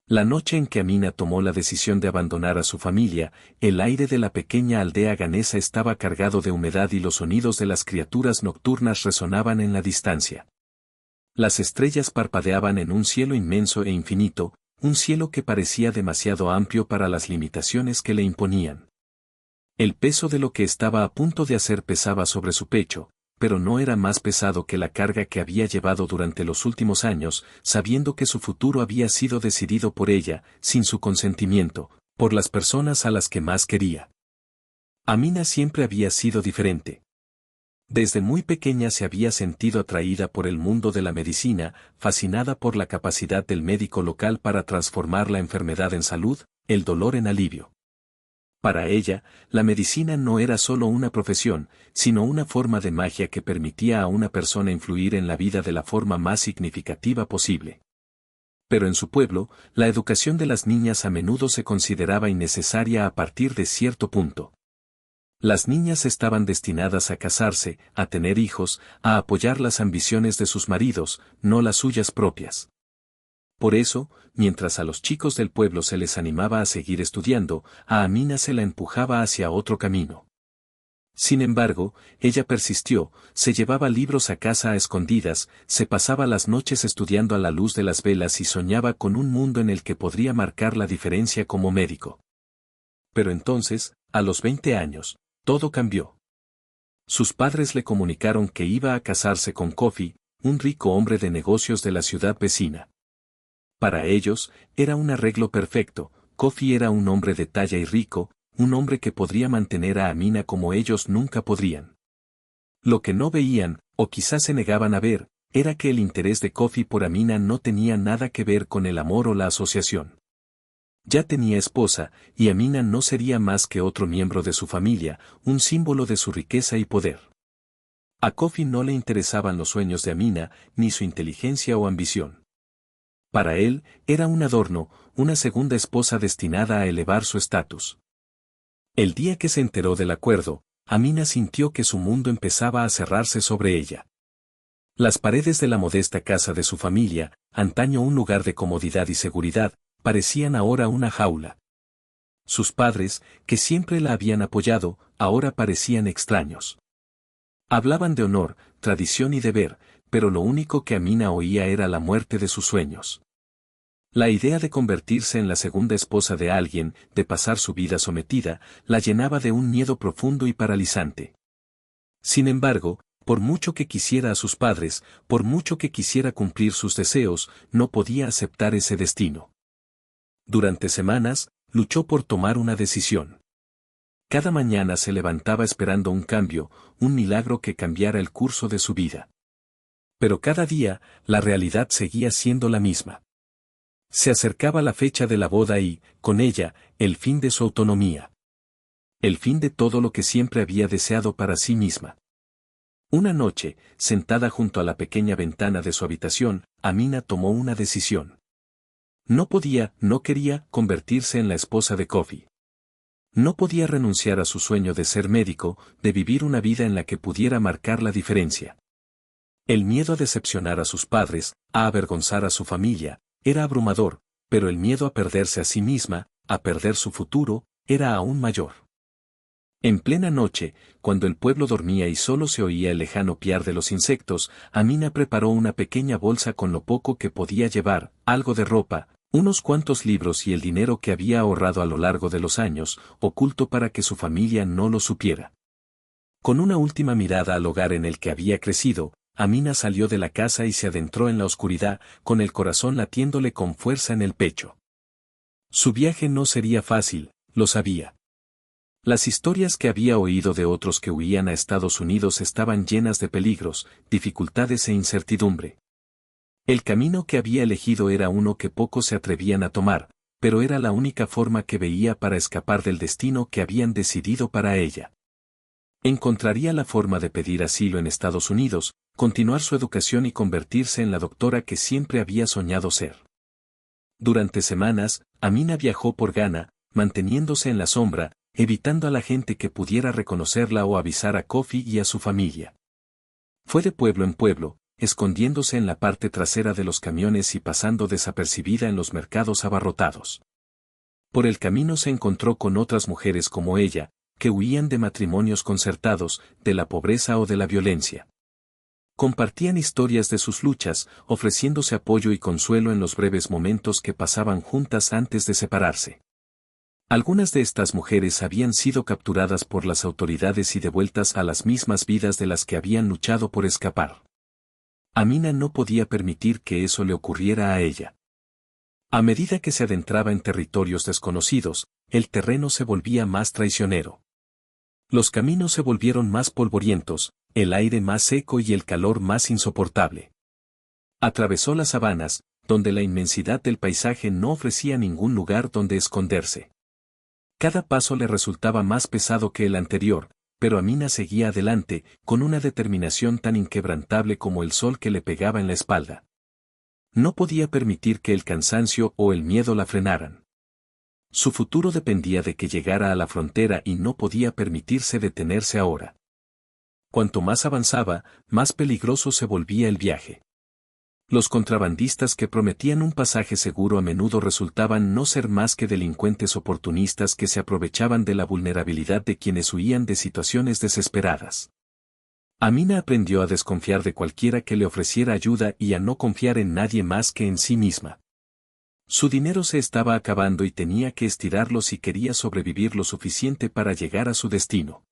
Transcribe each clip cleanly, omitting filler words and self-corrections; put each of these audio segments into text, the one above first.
La noche en que Amina tomó la decisión de abandonar a su familia, el aire de la pequeña aldea ganesa estaba cargado de humedad y los sonidos de las criaturas nocturnas resonaban en la distancia. Las estrellas parpadeaban en un cielo inmenso e infinito, un cielo que parecía demasiado amplio para las limitaciones que le imponían. El peso de lo que estaba a punto de hacer pesaba sobre su pecho, pero no era más pesado que la carga que había llevado durante los últimos años, sabiendo que su futuro había sido decidido por ella, sin su consentimiento, por las personas a las que más quería. Amina siempre había sido diferente. Desde muy pequeña se había sentido atraída por el mundo de la medicina, fascinada por la capacidad del médico local para transformar la enfermedad en salud, el dolor en alivio. Para ella, la medicina no era solo una profesión, sino una forma de magia que permitía a una persona influir en la vida de la forma más significativa posible. Pero en su pueblo, la educación de las niñas a menudo se consideraba innecesaria a partir de cierto punto. Las niñas estaban destinadas a casarse, a tener hijos, a apoyar las ambiciones de sus maridos, no las suyas propias. Por eso, mientras a los chicos del pueblo se les animaba a seguir estudiando, a Amina se la empujaba hacia otro camino. Sin embargo, ella persistió, se llevaba libros a casa a escondidas, se pasaba las noches estudiando a la luz de las velas y soñaba con un mundo en el que podría marcar la diferencia como médico. Pero entonces, a los 20 años, todo cambió. Sus padres le comunicaron que iba a casarse con Kofi, un rico hombre de negocios de la ciudad vecina. Para ellos, era un arreglo perfecto. Kofi era un hombre de talla y rico, un hombre que podría mantener a Amina como ellos nunca podrían. Lo que no veían, o quizás se negaban a ver, era que el interés de Kofi por Amina no tenía nada que ver con el amor o la asociación. Ya tenía esposa, y Amina no sería más que otro miembro de su familia, un símbolo de su riqueza y poder. A Kofi no le interesaban los sueños de Amina, ni su inteligencia o ambición. Para él, era un adorno, una segunda esposa destinada a elevar su estatus. El día que se enteró del acuerdo, Amina sintió que su mundo empezaba a cerrarse sobre ella. Las paredes de la modesta casa de su familia, antaño un lugar de comodidad y seguridad, parecían ahora una jaula. Sus padres, que siempre la habían apoyado, ahora parecían extraños. Hablaban de honor, tradición y deber, pero lo único que Amina oía era la muerte de sus sueños. La idea de convertirse en la segunda esposa de alguien, de pasar su vida sometida, la llenaba de un miedo profundo y paralizante. Sin embargo, por mucho que quisiera a sus padres, por mucho que quisiera cumplir sus deseos, no podía aceptar ese destino. Durante semanas, luchó por tomar una decisión. Cada mañana se levantaba esperando un cambio, un milagro que cambiara el curso de su vida. Pero cada día, la realidad seguía siendo la misma. Se acercaba la fecha de la boda y, con ella, el fin de su autonomía. El fin de todo lo que siempre había deseado para sí misma. Una noche, sentada junto a la pequeña ventana de su habitación, Amina tomó una decisión. No quería convertirse en la esposa de Kofi. No podía renunciar a su sueño de ser médico, de vivir una vida en la que pudiera marcar la diferencia. El miedo a decepcionar a sus padres, a avergonzar a su familia, era abrumador, pero el miedo a perderse a sí misma, a perder su futuro, era aún mayor. En plena noche, cuando el pueblo dormía y solo se oía el lejano piar de los insectos, Amina preparó una pequeña bolsa con lo poco que podía llevar, algo de ropa, unos cuantos libros y el dinero que había ahorrado a lo largo de los años, oculto para que su familia no lo supiera. Con una última mirada al hogar en el que había crecido, Amina salió de la casa y se adentró en la oscuridad, con el corazón latiéndole con fuerza en el pecho. Su viaje no sería fácil, lo sabía. Las historias que había oído de otros que huían a Estados Unidos estaban llenas de peligros, dificultades e incertidumbre. El camino que había elegido era uno que pocos se atrevían a tomar, pero era la única forma que veía para escapar del destino que habían decidido para ella. Encontraría la forma de pedir asilo en Estados Unidos, continuar su educación y convertirse en la doctora que siempre había soñado ser. Durante semanas, Amina viajó por Ghana, manteniéndose en la sombra, evitando a la gente que pudiera reconocerla o avisar a Kofi y a su familia. Fue de pueblo en pueblo, escondiéndose en la parte trasera de los camiones y pasando desapercibida en los mercados abarrotados. Por el camino se encontró con otras mujeres como ella, que huían de matrimonios concertados, de la pobreza o de la violencia. Compartían historias de sus luchas, ofreciéndose apoyo y consuelo en los breves momentos que pasaban juntas antes de separarse. Algunas de estas mujeres habían sido capturadas por las autoridades y devueltas a las mismas vidas de las que habían luchado por escapar. Amina no podía permitir que eso le ocurriera a ella. A medida que se adentraba en territorios desconocidos, el terreno se volvía más traicionero. Los caminos se volvieron más polvorientos, el aire más seco y el calor más insoportable. Atravesó las sabanas, donde la inmensidad del paisaje no ofrecía ningún lugar donde esconderse. Cada paso le resultaba más pesado que el anterior, pero Amina seguía adelante, con una determinación tan inquebrantable como el sol que le pegaba en la espalda. No podía permitir que el cansancio o el miedo la frenaran. Su futuro dependía de que llegara a la frontera y no podía permitirse detenerse ahora. Cuanto más avanzaba, más peligroso se volvía el viaje. Los contrabandistas que prometían un pasaje seguro a menudo resultaban no ser más que delincuentes oportunistas que se aprovechaban de la vulnerabilidad de quienes huían de situaciones desesperadas. Amina aprendió a desconfiar de cualquiera que le ofreciera ayuda y a no confiar en nadie más que en sí misma. Su dinero se estaba acabando y tenía que estirarlo si quería sobrevivir lo suficiente para llegar a su destino.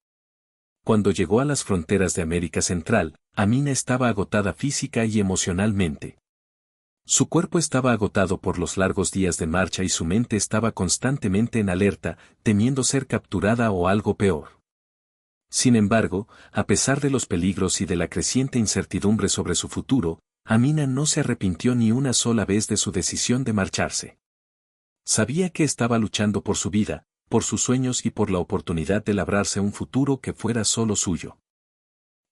Cuando llegó a las fronteras de América Central, Amina estaba agotada física y emocionalmente. Su cuerpo estaba agotado por los largos días de marcha y su mente estaba constantemente en alerta, temiendo ser capturada o algo peor. Sin embargo, a pesar de los peligros y de la creciente incertidumbre sobre su futuro, Amina no se arrepintió ni una sola vez de su decisión de marcharse. Sabía que estaba luchando por su vida, por sus sueños y por la oportunidad de labrarse un futuro que fuera solo suyo.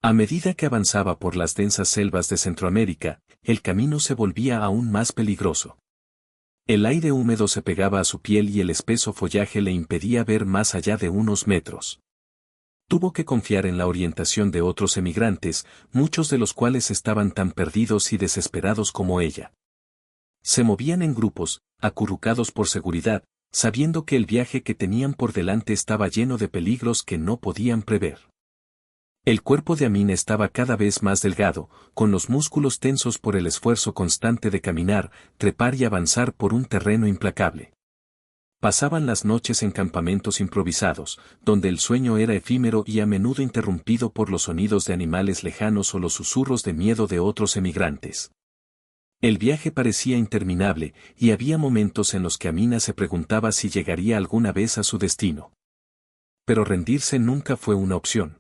A medida que avanzaba por las densas selvas de Centroamérica, el camino se volvía aún más peligroso. El aire húmedo se pegaba a su piel y el espeso follaje le impedía ver más allá de unos metros. Tuvo que confiar en la orientación de otros emigrantes, muchos de los cuales estaban tan perdidos y desesperados como ella. Se movían en grupos, acurrucados por seguridad, sabiendo que el viaje que tenían por delante estaba lleno de peligros que no podían prever. El cuerpo de Amina estaba cada vez más delgado, con los músculos tensos por el esfuerzo constante de caminar, trepar y avanzar por un terreno implacable. Pasaban las noches en campamentos improvisados, donde el sueño era efímero y a menudo interrumpido por los sonidos de animales lejanos o los susurros de miedo de otros emigrantes. El viaje parecía interminable, y había momentos en los que Amina se preguntaba si llegaría alguna vez a su destino. Pero rendirse nunca fue una opción.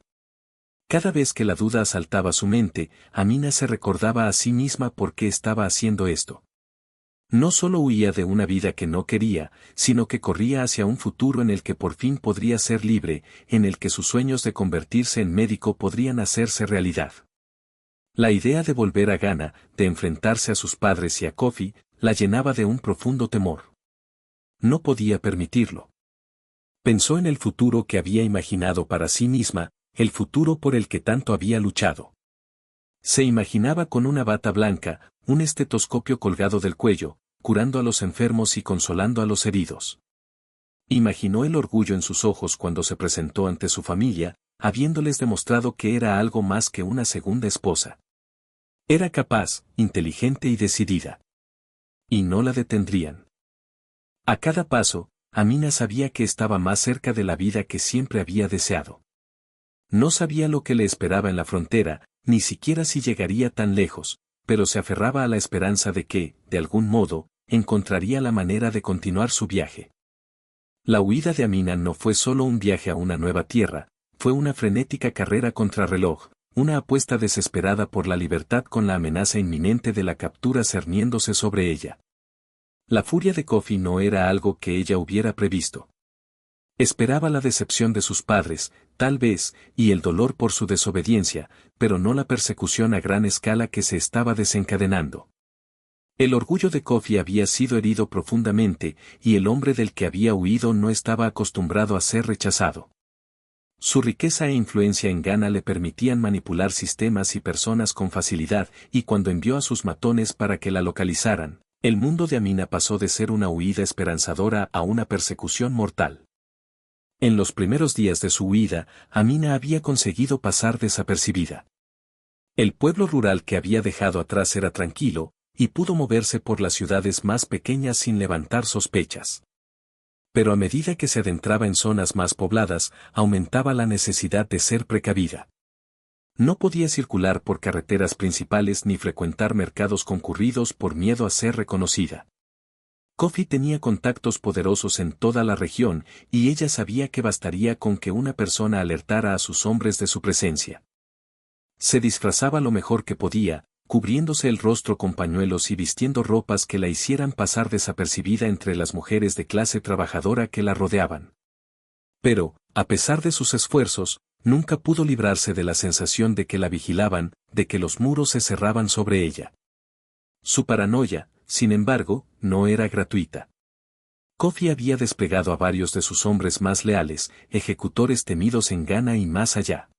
Cada vez que la duda asaltaba su mente, Amina se recordaba a sí misma por qué estaba haciendo esto. No solo huía de una vida que no quería, sino que corría hacia un futuro en el que por fin podría ser libre, en el que sus sueños de convertirse en médico podrían hacerse realidad. La idea de volver a Ghana, de enfrentarse a sus padres y a Kofi, la llenaba de un profundo temor. No podía permitirlo. Pensó en el futuro que había imaginado para sí misma, el futuro por el que tanto había luchado. Se imaginaba con una bata blanca, un estetoscopio colgado del cuello, curando a los enfermos y consolando a los heridos. Imaginó el orgullo en sus ojos cuando se presentó ante su familia, habiéndoles demostrado que era algo más que una segunda esposa. Era capaz, inteligente y decidida. Y no la detendrían. A cada paso, Amina sabía que estaba más cerca de la vida que siempre había deseado. No sabía lo que le esperaba en la frontera, ni siquiera si llegaría tan lejos, pero se aferraba a la esperanza de que, de algún modo, encontraría la manera de continuar su viaje. La huida de Amina no fue solo un viaje a una nueva tierra, fue una frenética carrera contrarreloj, una apuesta desesperada por la libertad con la amenaza inminente de la captura cerniéndose sobre ella. La furia de Kofi no era algo que ella hubiera previsto. Esperaba la decepción de sus padres, tal vez, y el dolor por su desobediencia, pero no la persecución a gran escala que se estaba desencadenando. El orgullo de Kofi había sido herido profundamente, y el hombre del que había huido no estaba acostumbrado a ser rechazado. Su riqueza e influencia en Ghana le permitían manipular sistemas y personas con facilidad, y cuando envió a sus matones para que la localizaran, el mundo de Amina pasó de ser una huida esperanzadora a una persecución mortal. En los primeros días de su huida, Amina había conseguido pasar desapercibida. El pueblo rural que había dejado atrás era tranquilo, y pudo moverse por las ciudades más pequeñas sin levantar sospechas. Pero a medida que se adentraba en zonas más pobladas, aumentaba la necesidad de ser precavida. No podía circular por carreteras principales ni frecuentar mercados concurridos por miedo a ser reconocida. Kofi tenía contactos poderosos en toda la región, y ella sabía que bastaría con que una persona alertara a sus hombres de su presencia. Se disfrazaba lo mejor que podía, cubriéndose el rostro con pañuelos y vistiendo ropas que la hicieran pasar desapercibida entre las mujeres de clase trabajadora que la rodeaban. Pero, a pesar de sus esfuerzos, nunca pudo librarse de la sensación de que la vigilaban, de que los muros se cerraban sobre ella. Su paranoia, sin embargo, no era gratuita. Kofi había desplegado a varios de sus hombres más leales, ejecutores temidos en Ghana y más allá.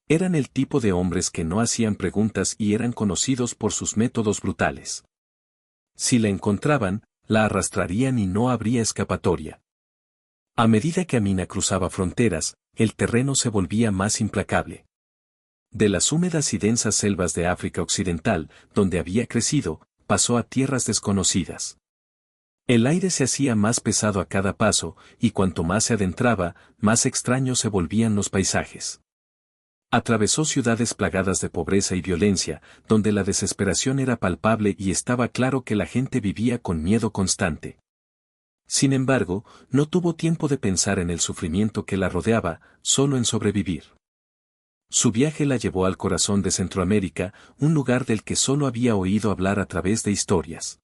Eran el tipo de hombres que no hacían preguntas y eran conocidos por sus métodos brutales. Si la encontraban, la arrastrarían y no habría escapatoria. A medida que Amina cruzaba fronteras, el terreno se volvía más implacable. De las húmedas y densas selvas de África Occidental, donde había crecido, pasó a tierras desconocidas. El aire se hacía más pesado a cada paso, y cuanto más se adentraba, más extraños se volvían los paisajes. Atravesó ciudades plagadas de pobreza y violencia, donde la desesperación era palpable y estaba claro que la gente vivía con miedo constante. Sin embargo, no tuvo tiempo de pensar en el sufrimiento que la rodeaba, solo en sobrevivir. Su viaje la llevó al corazón de Centroamérica, un lugar del que solo había oído hablar a través de historias.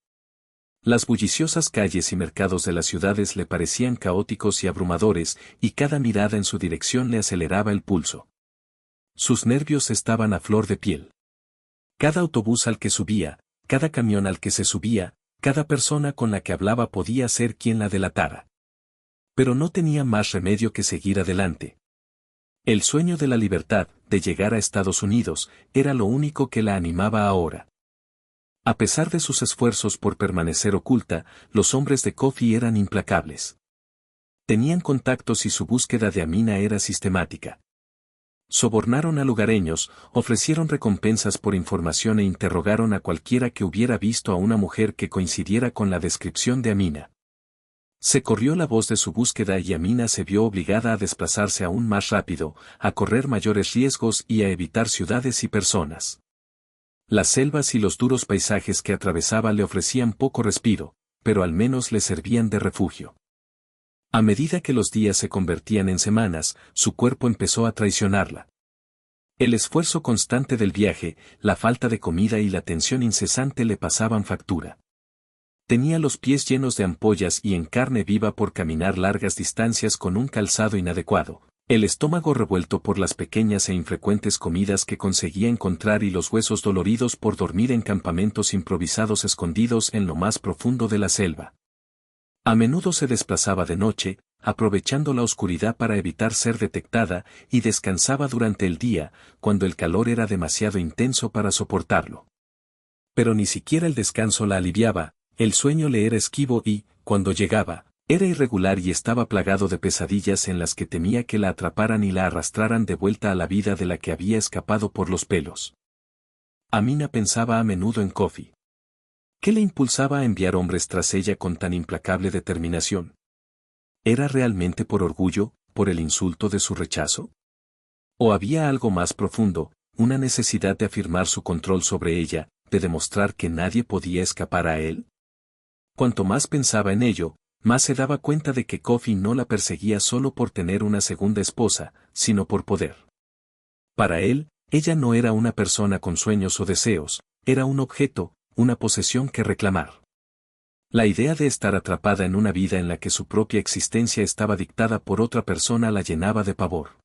Las bulliciosas calles y mercados de las ciudades le parecían caóticos y abrumadores, y cada mirada en su dirección le aceleraba el pulso. Sus nervios estaban a flor de piel. Cada autobús al que subía, cada camión al que se subía, cada persona con la que hablaba podía ser quien la delatara. Pero no tenía más remedio que seguir adelante. El sueño de la libertad, de llegar a Estados Unidos, era lo único que la animaba ahora. A pesar de sus esfuerzos por permanecer oculta, los hombres de Kofi eran implacables. Tenían contactos y su búsqueda de Amina era sistemática. Sobornaron a lugareños, ofrecieron recompensas por información e interrogaron a cualquiera que hubiera visto a una mujer que coincidiera con la descripción de Amina. Se corrió la voz de su búsqueda y Amina se vio obligada a desplazarse aún más rápido, a correr mayores riesgos y a evitar ciudades y personas. Las selvas y los duros paisajes que atravesaba le ofrecían poco respiro, pero al menos le servían de refugio. A medida que los días se convertían en semanas, su cuerpo empezó a traicionarla. El esfuerzo constante del viaje, la falta de comida y la tensión incesante le pasaban factura. Tenía los pies llenos de ampollas y en carne viva por caminar largas distancias con un calzado inadecuado, el estómago revuelto por las pequeñas e infrecuentes comidas que conseguía encontrar y los huesos doloridos por dormir en campamentos improvisados escondidos en lo más profundo de la selva. A menudo se desplazaba de noche, aprovechando la oscuridad para evitar ser detectada, y descansaba durante el día, cuando el calor era demasiado intenso para soportarlo. Pero ni siquiera el descanso la aliviaba, el sueño le era esquivo y, cuando llegaba, era irregular y estaba plagado de pesadillas en las que temía que la atraparan y la arrastraran de vuelta a la vida de la que había escapado por los pelos. Amina pensaba a menudo en Kofi. ¿Qué le impulsaba a enviar hombres tras ella con tan implacable determinación? ¿Era realmente por orgullo, por el insulto de su rechazo? ¿O había algo más profundo, una necesidad de afirmar su control sobre ella, de demostrar que nadie podía escapar a él? Cuanto más pensaba en ello, más se daba cuenta de que Kofi no la perseguía solo por tener una segunda esposa, sino por poder. Para él, ella no era una persona con sueños o deseos, era un objeto, una posesión que reclamar. La idea de estar atrapada en una vida en la que su propia existencia estaba dictada por otra persona la llenaba de pavor.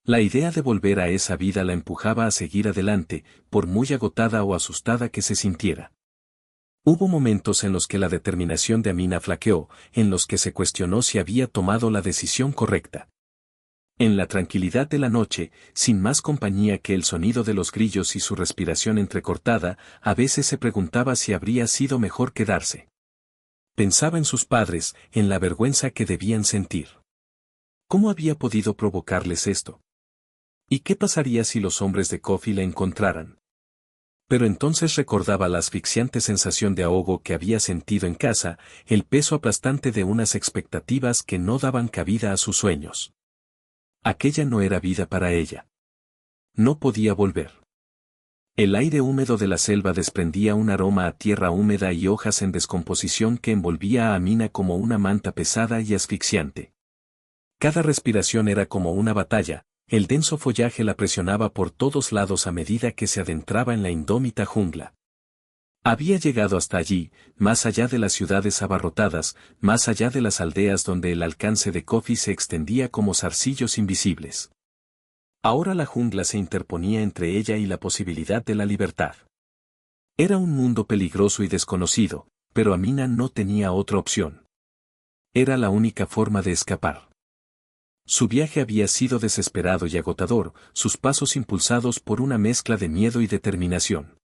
La idea de volver a esa vida la empujaba a seguir adelante, por muy agotada o asustada que se sintiera. Hubo momentos en los que la determinación de Amina flaqueó, en los que se cuestionó si había tomado la decisión correcta. En la tranquilidad de la noche, sin más compañía que el sonido de los grillos y su respiración entrecortada, a veces se preguntaba si habría sido mejor quedarse. Pensaba en sus padres, en la vergüenza que debían sentir. ¿Cómo había podido provocarles esto? ¿Y qué pasaría si los hombres de Coffee la encontraran? Pero entonces recordaba la asfixiante sensación de ahogo que había sentido en casa, el peso aplastante de unas expectativas que no daban cabida a sus sueños. Aquella no era vida para ella. No podía volver. El aire húmedo de la selva desprendía un aroma a tierra húmeda y hojas en descomposición que envolvía a Amina como una manta pesada y asfixiante. Cada respiración era como una batalla, el denso follaje la presionaba por todos lados a medida que se adentraba en la indómita jungla. Había llegado hasta allí, más allá de las ciudades abarrotadas, más allá de las aldeas donde el alcance de Coffee se extendía como zarcillos invisibles. Ahora la jungla se interponía entre ella y la posibilidad de la libertad. Era un mundo peligroso y desconocido, pero Amina no tenía otra opción. Era la única forma de escapar. Su viaje había sido desesperado y agotador, sus pasos impulsados por una mezcla de miedo y determinación.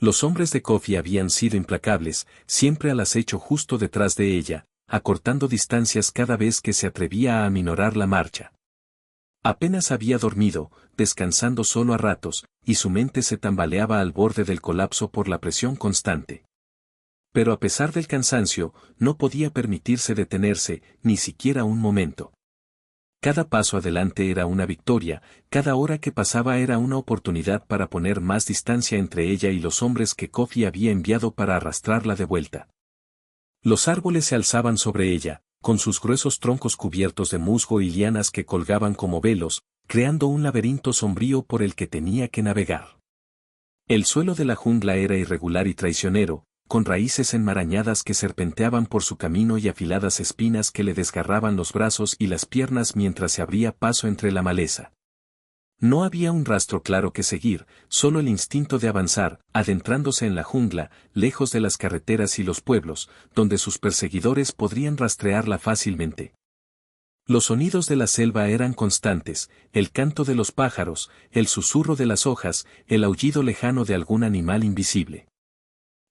Los hombres de Coffee habían sido implacables, siempre al acecho justo detrás de ella, acortando distancias cada vez que se atrevía a aminorar la marcha. Apenas había dormido, descansando solo a ratos, y su mente se tambaleaba al borde del colapso por la presión constante. Pero a pesar del cansancio, no podía permitirse detenerse, ni siquiera un momento. Cada paso adelante era una victoria, cada hora que pasaba era una oportunidad para poner más distancia entre ella y los hombres que Coffee había enviado para arrastrarla de vuelta. Los árboles se alzaban sobre ella, con sus gruesos troncos cubiertos de musgo y lianas que colgaban como velos, creando un laberinto sombrío por el que tenía que navegar. El suelo de la jungla era irregular y traicionero, con raíces enmarañadas que serpenteaban por su camino y afiladas espinas que le desgarraban los brazos y las piernas mientras se abría paso entre la maleza. No había un rastro claro que seguir, solo el instinto de avanzar, adentrándose en la jungla, lejos de las carreteras y los pueblos, donde sus perseguidores podrían rastrearla fácilmente. Los sonidos de la selva eran constantes, el canto de los pájaros, el susurro de las hojas, el aullido lejano de algún animal invisible.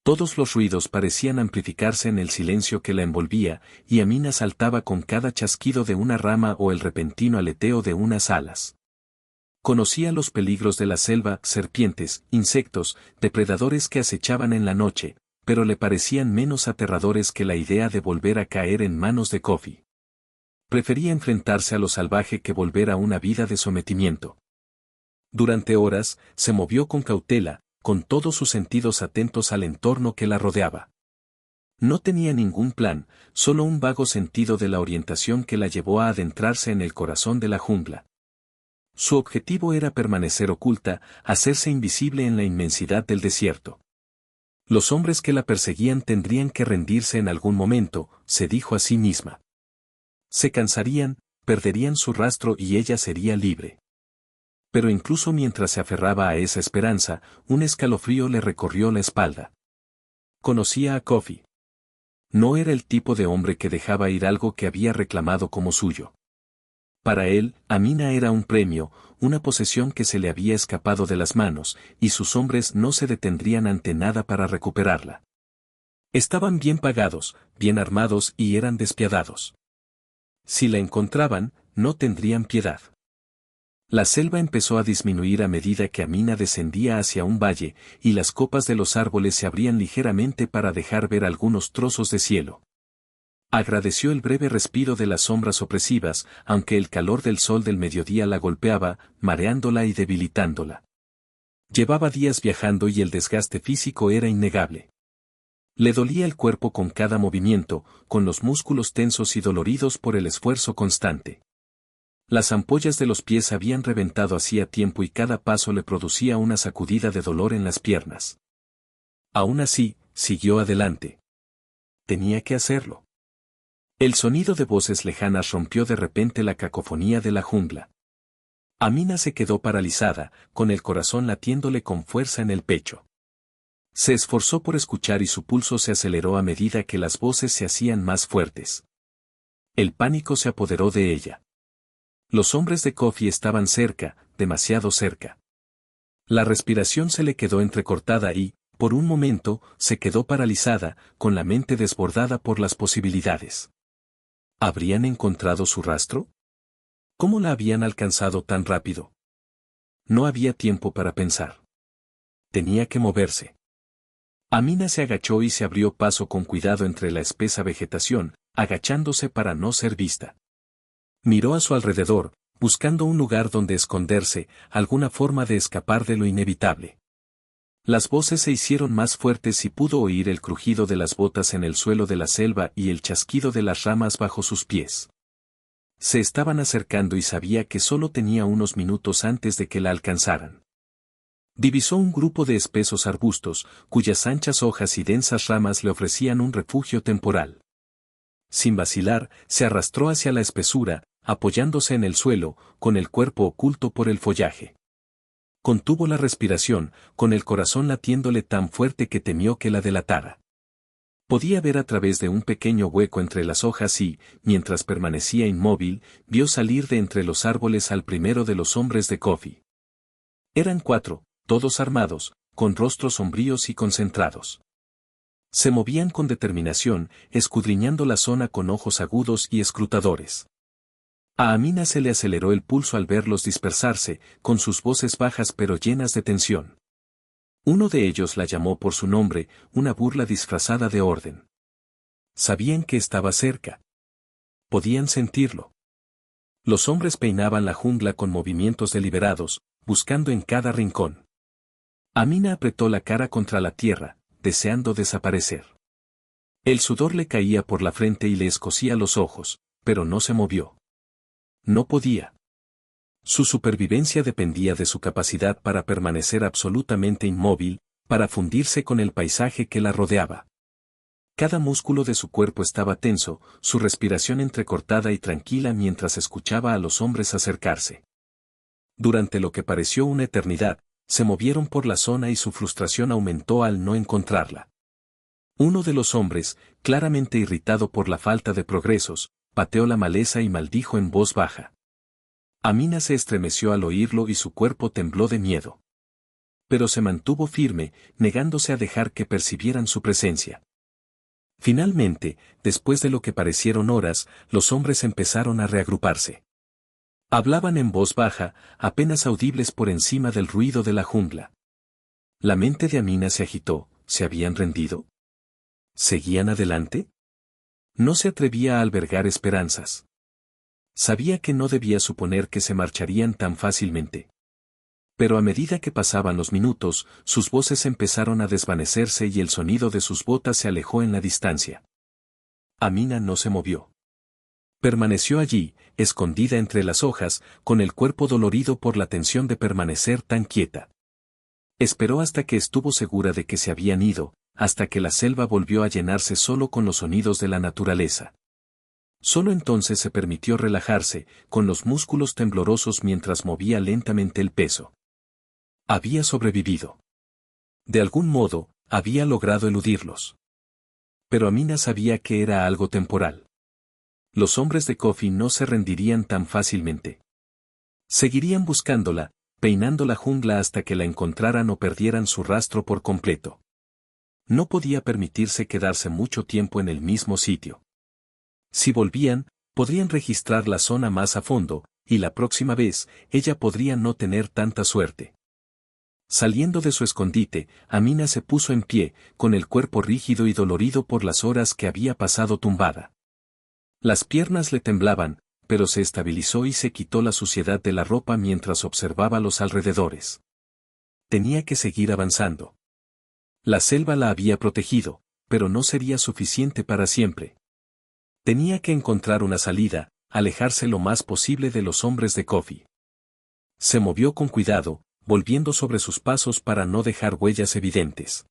Todos los ruidos parecían amplificarse en el silencio que la envolvía, y Amina saltaba con cada chasquido de una rama o el repentino aleteo de unas alas. Conocía los peligros de la selva, serpientes, insectos, depredadores que acechaban en la noche, pero le parecían menos aterradores que la idea de volver a caer en manos de Coffee. Prefería enfrentarse a lo salvaje que volver a una vida de sometimiento. Durante horas, se movió con cautela, con todos sus sentidos atentos al entorno que la rodeaba. No tenía ningún plan, solo un vago sentido de la orientación que la llevó a adentrarse en el corazón de la jungla. Su objetivo era permanecer oculta, hacerse invisible en la inmensidad del desierto. Los hombres que la perseguían tendrían que rendirse en algún momento, se dijo a sí misma. Se cansarían, perderían su rastro y ella sería libre. Pero incluso mientras se aferraba a esa esperanza, un escalofrío le recorrió la espalda. Conocía a Coffee. No era el tipo de hombre que dejaba ir algo que había reclamado como suyo. Para él, Amina era un premio, una posesión que se le había escapado de las manos, y sus hombres no se detendrían ante nada para recuperarla. Estaban bien pagados, bien armados y eran despiadados. Si la encontraban, no tendrían piedad. La selva empezó a disminuir a medida que Amina descendía hacia un valle, y las copas de los árboles se abrían ligeramente para dejar ver algunos trozos de cielo. Agradeció el breve respiro de las sombras opresivas, aunque el calor del sol del mediodía la golpeaba, mareándola y debilitándola. Llevaba días viajando y el desgaste físico era innegable. Le dolía el cuerpo con cada movimiento, con los músculos tensos y doloridos por el esfuerzo constante. Las ampollas de los pies habían reventado hacía tiempo y cada paso le producía una sacudida de dolor en las piernas. Aún así, siguió adelante. Tenía que hacerlo. El sonido de voces lejanas rompió de repente la cacofonía de la jungla. Amina se quedó paralizada, con el corazón latiéndole con fuerza en el pecho. Se esforzó por escuchar y su pulso se aceleró a medida que las voces se hacían más fuertes. El pánico se apoderó de ella. Los hombres de Kofi estaban cerca, demasiado cerca. La respiración se le quedó entrecortada y, por un momento, se quedó paralizada, con la mente desbordada por las posibilidades. ¿Habrían encontrado su rastro? ¿Cómo la habían alcanzado tan rápido? No había tiempo para pensar. Tenía que moverse. Amina se agachó y se abrió paso con cuidado entre la espesa vegetación, agachándose para no ser vista. Miró a su alrededor, buscando un lugar donde esconderse, alguna forma de escapar de lo inevitable. Las voces se hicieron más fuertes y pudo oír el crujido de las botas en el suelo de la selva y el chasquido de las ramas bajo sus pies. Se estaban acercando y sabía que solo tenía unos minutos antes de que la alcanzaran. Divisó un grupo de espesos arbustos, cuyas anchas hojas y densas ramas le ofrecían un refugio temporal. Sin vacilar, se arrastró hacia la espesura, apoyándose en el suelo, con el cuerpo oculto por el follaje. Contuvo la respiración, con el corazón latiéndole tan fuerte que temió que la delatara. Podía ver a través de un pequeño hueco entre las hojas y, mientras permanecía inmóvil, vio salir de entre los árboles al primero de los hombres de Kofi. Eran 4, todos armados, con rostros sombríos y concentrados. Se movían con determinación, escudriñando la zona con ojos agudos y escrutadores. A Amina se le aceleró el pulso al verlos dispersarse, con sus voces bajas pero llenas de tensión. Uno de ellos la llamó por su nombre, una burla disfrazada de orden. Sabían que estaba cerca. Podían sentirlo. Los hombres peinaban la jungla con movimientos deliberados, buscando en cada rincón. Amina apretó la cara contra la tierra, deseando desaparecer. El sudor le caía por la frente y le escocía los ojos, pero no se movió. No podía. Su supervivencia dependía de su capacidad para permanecer absolutamente inmóvil, para fundirse con el paisaje que la rodeaba. Cada músculo de su cuerpo estaba tenso, su respiración entrecortada y tranquila mientras escuchaba a los hombres acercarse. Durante lo que pareció una eternidad, se movieron por la zona y su frustración aumentó al no encontrarla. Uno de los hombres, claramente irritado por la falta de progresos, pateó la maleza y maldijo en voz baja. Amina se estremeció al oírlo y su cuerpo tembló de miedo. Pero se mantuvo firme, negándose a dejar que percibieran su presencia. Finalmente, después de lo que parecieron horas, los hombres empezaron a reagruparse. Hablaban en voz baja, apenas audibles por encima del ruido de la jungla. La mente de Amina se agitó. ¿Se habían rendido? ¿Seguían adelante? No se atrevía a albergar esperanzas. Sabía que no debía suponer que se marcharían tan fácilmente. Pero a medida que pasaban los minutos, sus voces empezaron a desvanecerse y el sonido de sus botas se alejó en la distancia. Amina no se movió. Permaneció allí, escondida entre las hojas, con el cuerpo dolorido por la tensión de permanecer tan quieta. Esperó hasta que estuvo segura de que se habían ido, hasta que la selva volvió a llenarse solo con los sonidos de la naturaleza. Solo entonces se permitió relajarse, con los músculos temblorosos mientras movía lentamente el peso. Había sobrevivido. De algún modo, había logrado eludirlos. Pero Amina sabía que era algo temporal. Los hombres de Kofi no se rendirían tan fácilmente. Seguirían buscándola, peinando la jungla hasta que la encontraran o perdieran su rastro por completo. No podía permitirse quedarse mucho tiempo en el mismo sitio. Si volvían, podrían registrar la zona más a fondo, y la próxima vez, ella podría no tener tanta suerte. Saliendo de su escondite, Amina se puso en pie, con el cuerpo rígido y dolorido por las horas que había pasado tumbada. Las piernas le temblaban, pero se estabilizó y se quitó la suciedad de la ropa mientras observaba los alrededores. Tenía que seguir avanzando. La selva la había protegido, pero no sería suficiente para siempre. Tenía que encontrar una salida, alejarse lo más posible de los hombres de Kofi. Se movió con cuidado, volviendo sobre sus pasos para no dejar huellas evidentes.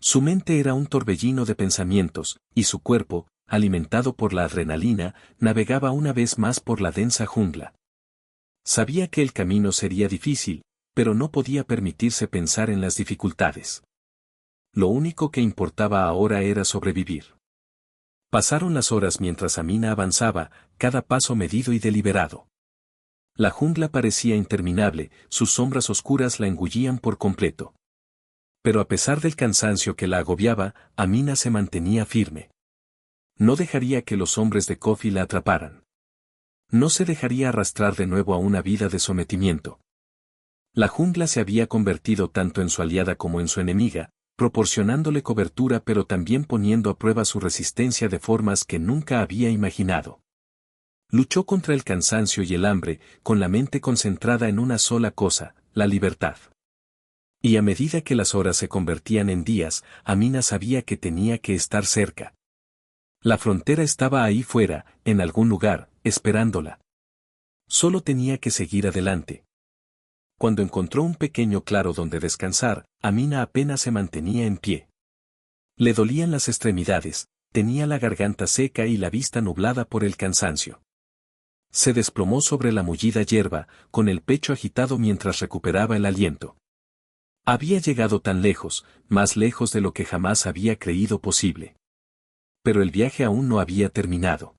Su mente era un torbellino de pensamientos, y su cuerpo, alimentado por la adrenalina, navegaba una vez más por la densa jungla. Sabía que el camino sería difícil, pero no podía permitirse pensar en las dificultades. Lo único que importaba ahora era sobrevivir. Pasaron las horas mientras Amina avanzaba, cada paso medido y deliberado. La jungla parecía interminable, sus sombras oscuras la engullían por completo. Pero a pesar del cansancio que la agobiaba, Amina se mantenía firme. No dejaría que los hombres de Kofi la atraparan. No se dejaría arrastrar de nuevo a una vida de sometimiento. La jungla se había convertido tanto en su aliada como en su enemiga, proporcionándole cobertura pero también poniendo a prueba su resistencia de formas que nunca había imaginado. Luchó contra el cansancio y el hambre, con la mente concentrada en una sola cosa, la libertad. Y a medida que las horas se convertían en días, Amina sabía que tenía que estar cerca. La frontera estaba ahí fuera, en algún lugar, esperándola. Solo tenía que seguir adelante. Cuando encontró un pequeño claro donde descansar, Amina apenas se mantenía en pie. Le dolían las extremidades, tenía la garganta seca y la vista nublada por el cansancio. Se desplomó sobre la mullida hierba, con el pecho agitado mientras recuperaba el aliento. Había llegado tan lejos, más lejos de lo que jamás había creído posible. Pero el viaje aún no había terminado.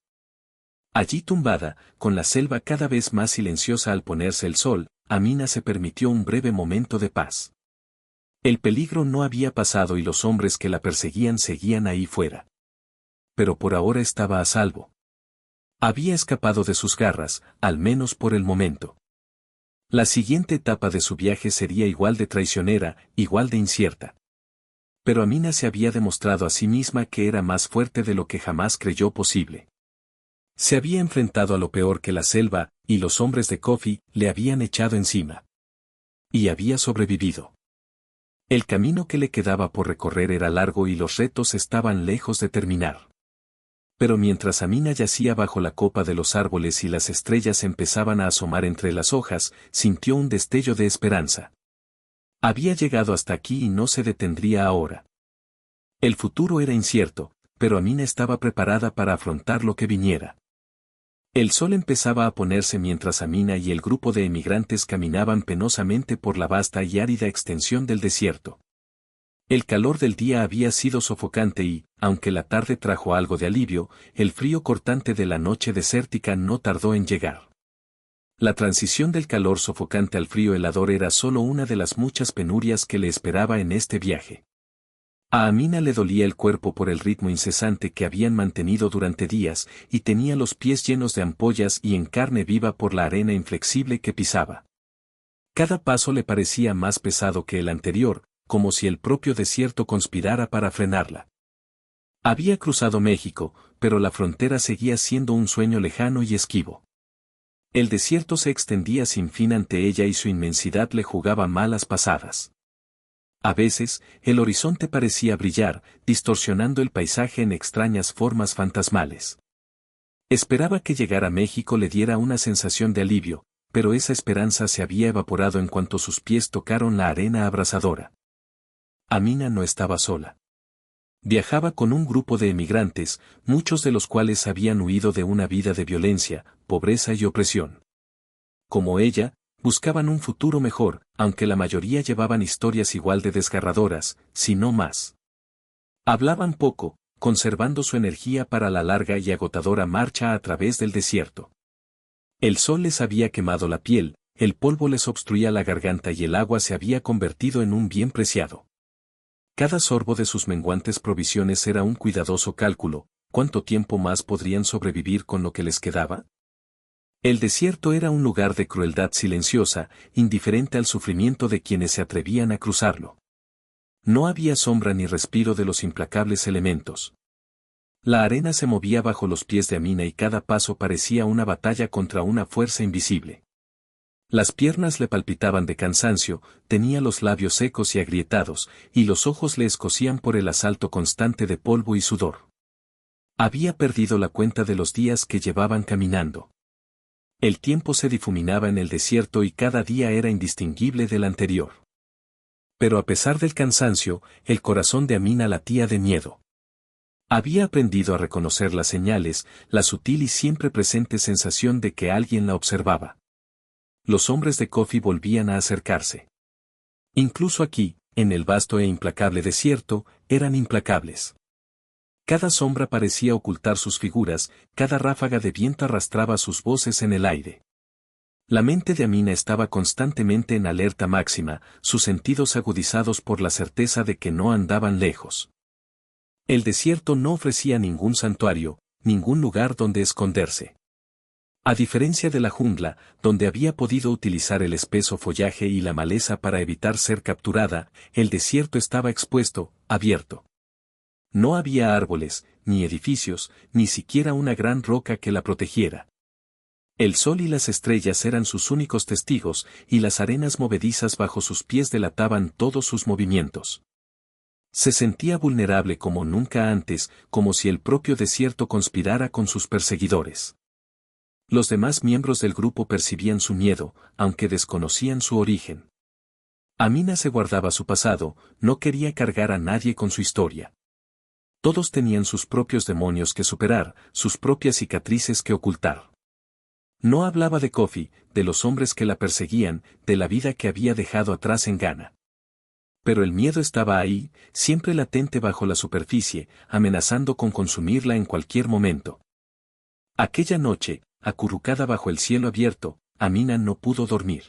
Allí tumbada, con la selva cada vez más silenciosa al ponerse el sol, Amina se permitió un breve momento de paz. El peligro no había pasado y los hombres que la perseguían seguían ahí fuera. Pero por ahora estaba a salvo. Había escapado de sus garras, al menos por el momento. La siguiente etapa de su viaje sería igual de traicionera, igual de incierta. Pero Amina se había demostrado a sí misma que era más fuerte de lo que jamás creyó posible. Se había enfrentado a lo peor que la selva, y los hombres de Kofi le habían echado encima. Y había sobrevivido. El camino que le quedaba por recorrer era largo y los retos estaban lejos de terminar. Pero mientras Amina yacía bajo la copa de los árboles y las estrellas empezaban a asomar entre las hojas, sintió un destello de esperanza. Había llegado hasta aquí y no se detendría ahora. El futuro era incierto, pero Amina estaba preparada para afrontar lo que viniera. El sol empezaba a ponerse mientras Amina y el grupo de emigrantes caminaban penosamente por la vasta y árida extensión del desierto. El calor del día había sido sofocante y, aunque la tarde trajo algo de alivio, el frío cortante de la noche desértica no tardó en llegar. La transición del calor sofocante al frío helador era solo una de las muchas penurias que le esperaba en este viaje. A Amina le dolía el cuerpo por el ritmo incesante que habían mantenido durante días y tenía los pies llenos de ampollas y en carne viva por la arena inflexible que pisaba. Cada paso le parecía más pesado que el anterior, como si el propio desierto conspirara para frenarla. Había cruzado México, pero la frontera seguía siendo un sueño lejano y esquivo. El desierto se extendía sin fin ante ella y su inmensidad le jugaba malas pasadas. A veces, el horizonte parecía brillar, distorsionando el paisaje en extrañas formas fantasmales. Esperaba que llegar a México le diera una sensación de alivio, pero esa esperanza se había evaporado en cuanto sus pies tocaron la arena abrasadora. Amina no estaba sola. Viajaba con un grupo de emigrantes, muchos de los cuales habían huido de una vida de violencia, pobreza y opresión. Como ella, buscaban un futuro mejor, aunque la mayoría llevaban historias igual de desgarradoras, si no más. Hablaban poco, conservando su energía para la larga y agotadora marcha a través del desierto. El sol les había quemado la piel, el polvo les obstruía la garganta y el agua se había convertido en un bien preciado. Cada sorbo de sus menguantes provisiones era un cuidadoso cálculo. ¿Cuánto tiempo más podrían sobrevivir con lo que les quedaba? El desierto era un lugar de crueldad silenciosa, indiferente al sufrimiento de quienes se atrevían a cruzarlo. No había sombra ni respiro de los implacables elementos. La arena se movía bajo los pies de Amina y cada paso parecía una batalla contra una fuerza invisible. Las piernas le palpitaban de cansancio, tenía los labios secos y agrietados, y los ojos le escocían por el asalto constante de polvo y sudor. Había perdido la cuenta de los días que llevaban caminando. El tiempo se difuminaba en el desierto y cada día era indistinguible del anterior. Pero a pesar del cansancio, el corazón de Amina latía de miedo. Había aprendido a reconocer las señales, la sutil y siempre presente sensación de que alguien la observaba. Los hombres de Kofi volvían a acercarse. Incluso aquí, en el vasto e implacable desierto, eran implacables. Cada sombra parecía ocultar sus figuras, cada ráfaga de viento arrastraba sus voces en el aire. La mente de Amina estaba constantemente en alerta máxima, sus sentidos agudizados por la certeza de que no andaban lejos. El desierto no ofrecía ningún santuario, ningún lugar donde esconderse. A diferencia de la jungla, donde había podido utilizar el espeso follaje y la maleza para evitar ser capturada, el desierto estaba expuesto, abierto. No había árboles, ni edificios, ni siquiera una gran roca que la protegiera. El sol y las estrellas eran sus únicos testigos, y las arenas movedizas bajo sus pies delataban todos sus movimientos. Se sentía vulnerable como nunca antes, como si el propio desierto conspirara con sus perseguidores. Los demás miembros del grupo percibían su miedo, aunque desconocían su origen. Amina se guardaba su pasado, no quería cargar a nadie con su historia. Todos tenían sus propios demonios que superar, sus propias cicatrices que ocultar. No hablaba de Kofi, de los hombres que la perseguían, de la vida que había dejado atrás en Ghana. Pero el miedo estaba ahí, siempre latente bajo la superficie, amenazando con consumirla en cualquier momento. Aquella noche, acurrucada bajo el cielo abierto, Amina no pudo dormir.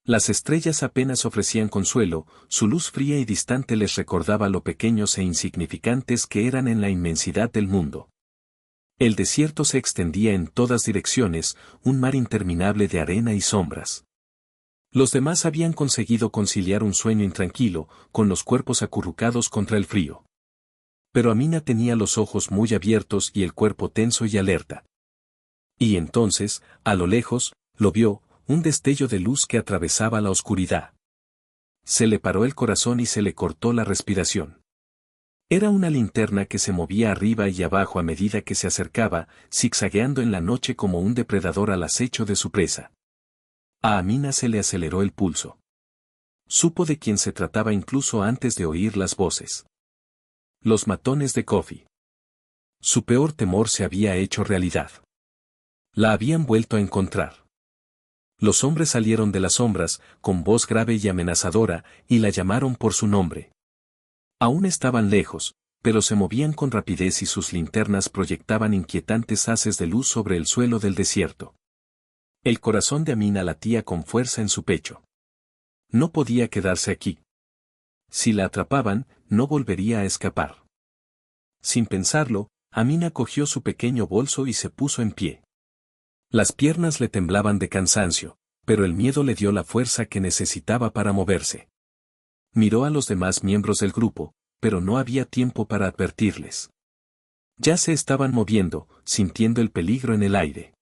Las estrellas apenas ofrecían consuelo, su luz fría y distante les recordaba lo pequeños e insignificantes que eran en la inmensidad del mundo. El desierto se extendía en todas direcciones, un mar interminable de arena y sombras. Los demás habían conseguido conciliar un sueño intranquilo, con los cuerpos acurrucados contra el frío. Pero Amina tenía los ojos muy abiertos y el cuerpo tenso y alerta. Y entonces, a lo lejos, lo vio, un destello de luz que atravesaba la oscuridad. Se le paró el corazón y se le cortó la respiración. Era una linterna que se movía arriba y abajo a medida que se acercaba, zigzagueando en la noche como un depredador al acecho de su presa. A Amina se le aceleró el pulso. Supo de quién se trataba incluso antes de oír las voces. Los matones de Kofi. Su peor temor se había hecho realidad. La habían vuelto a encontrar. Los hombres salieron de las sombras, con voz grave y amenazadora, y la llamaron por su nombre. Aún estaban lejos, pero se movían con rapidez y sus linternas proyectaban inquietantes haces de luz sobre el suelo del desierto. El corazón de Amina latía con fuerza en su pecho. No podía quedarse aquí. Si la atrapaban, no volvería a escapar. Sin pensarlo, Amina cogió su pequeño bolso y se puso en pie. Las piernas le temblaban de cansancio, pero el miedo le dio la fuerza que necesitaba para moverse. Miró a los demás miembros del grupo, pero no había tiempo para advertirles. Ya se estaban moviendo, sintiendo el peligro en el aire.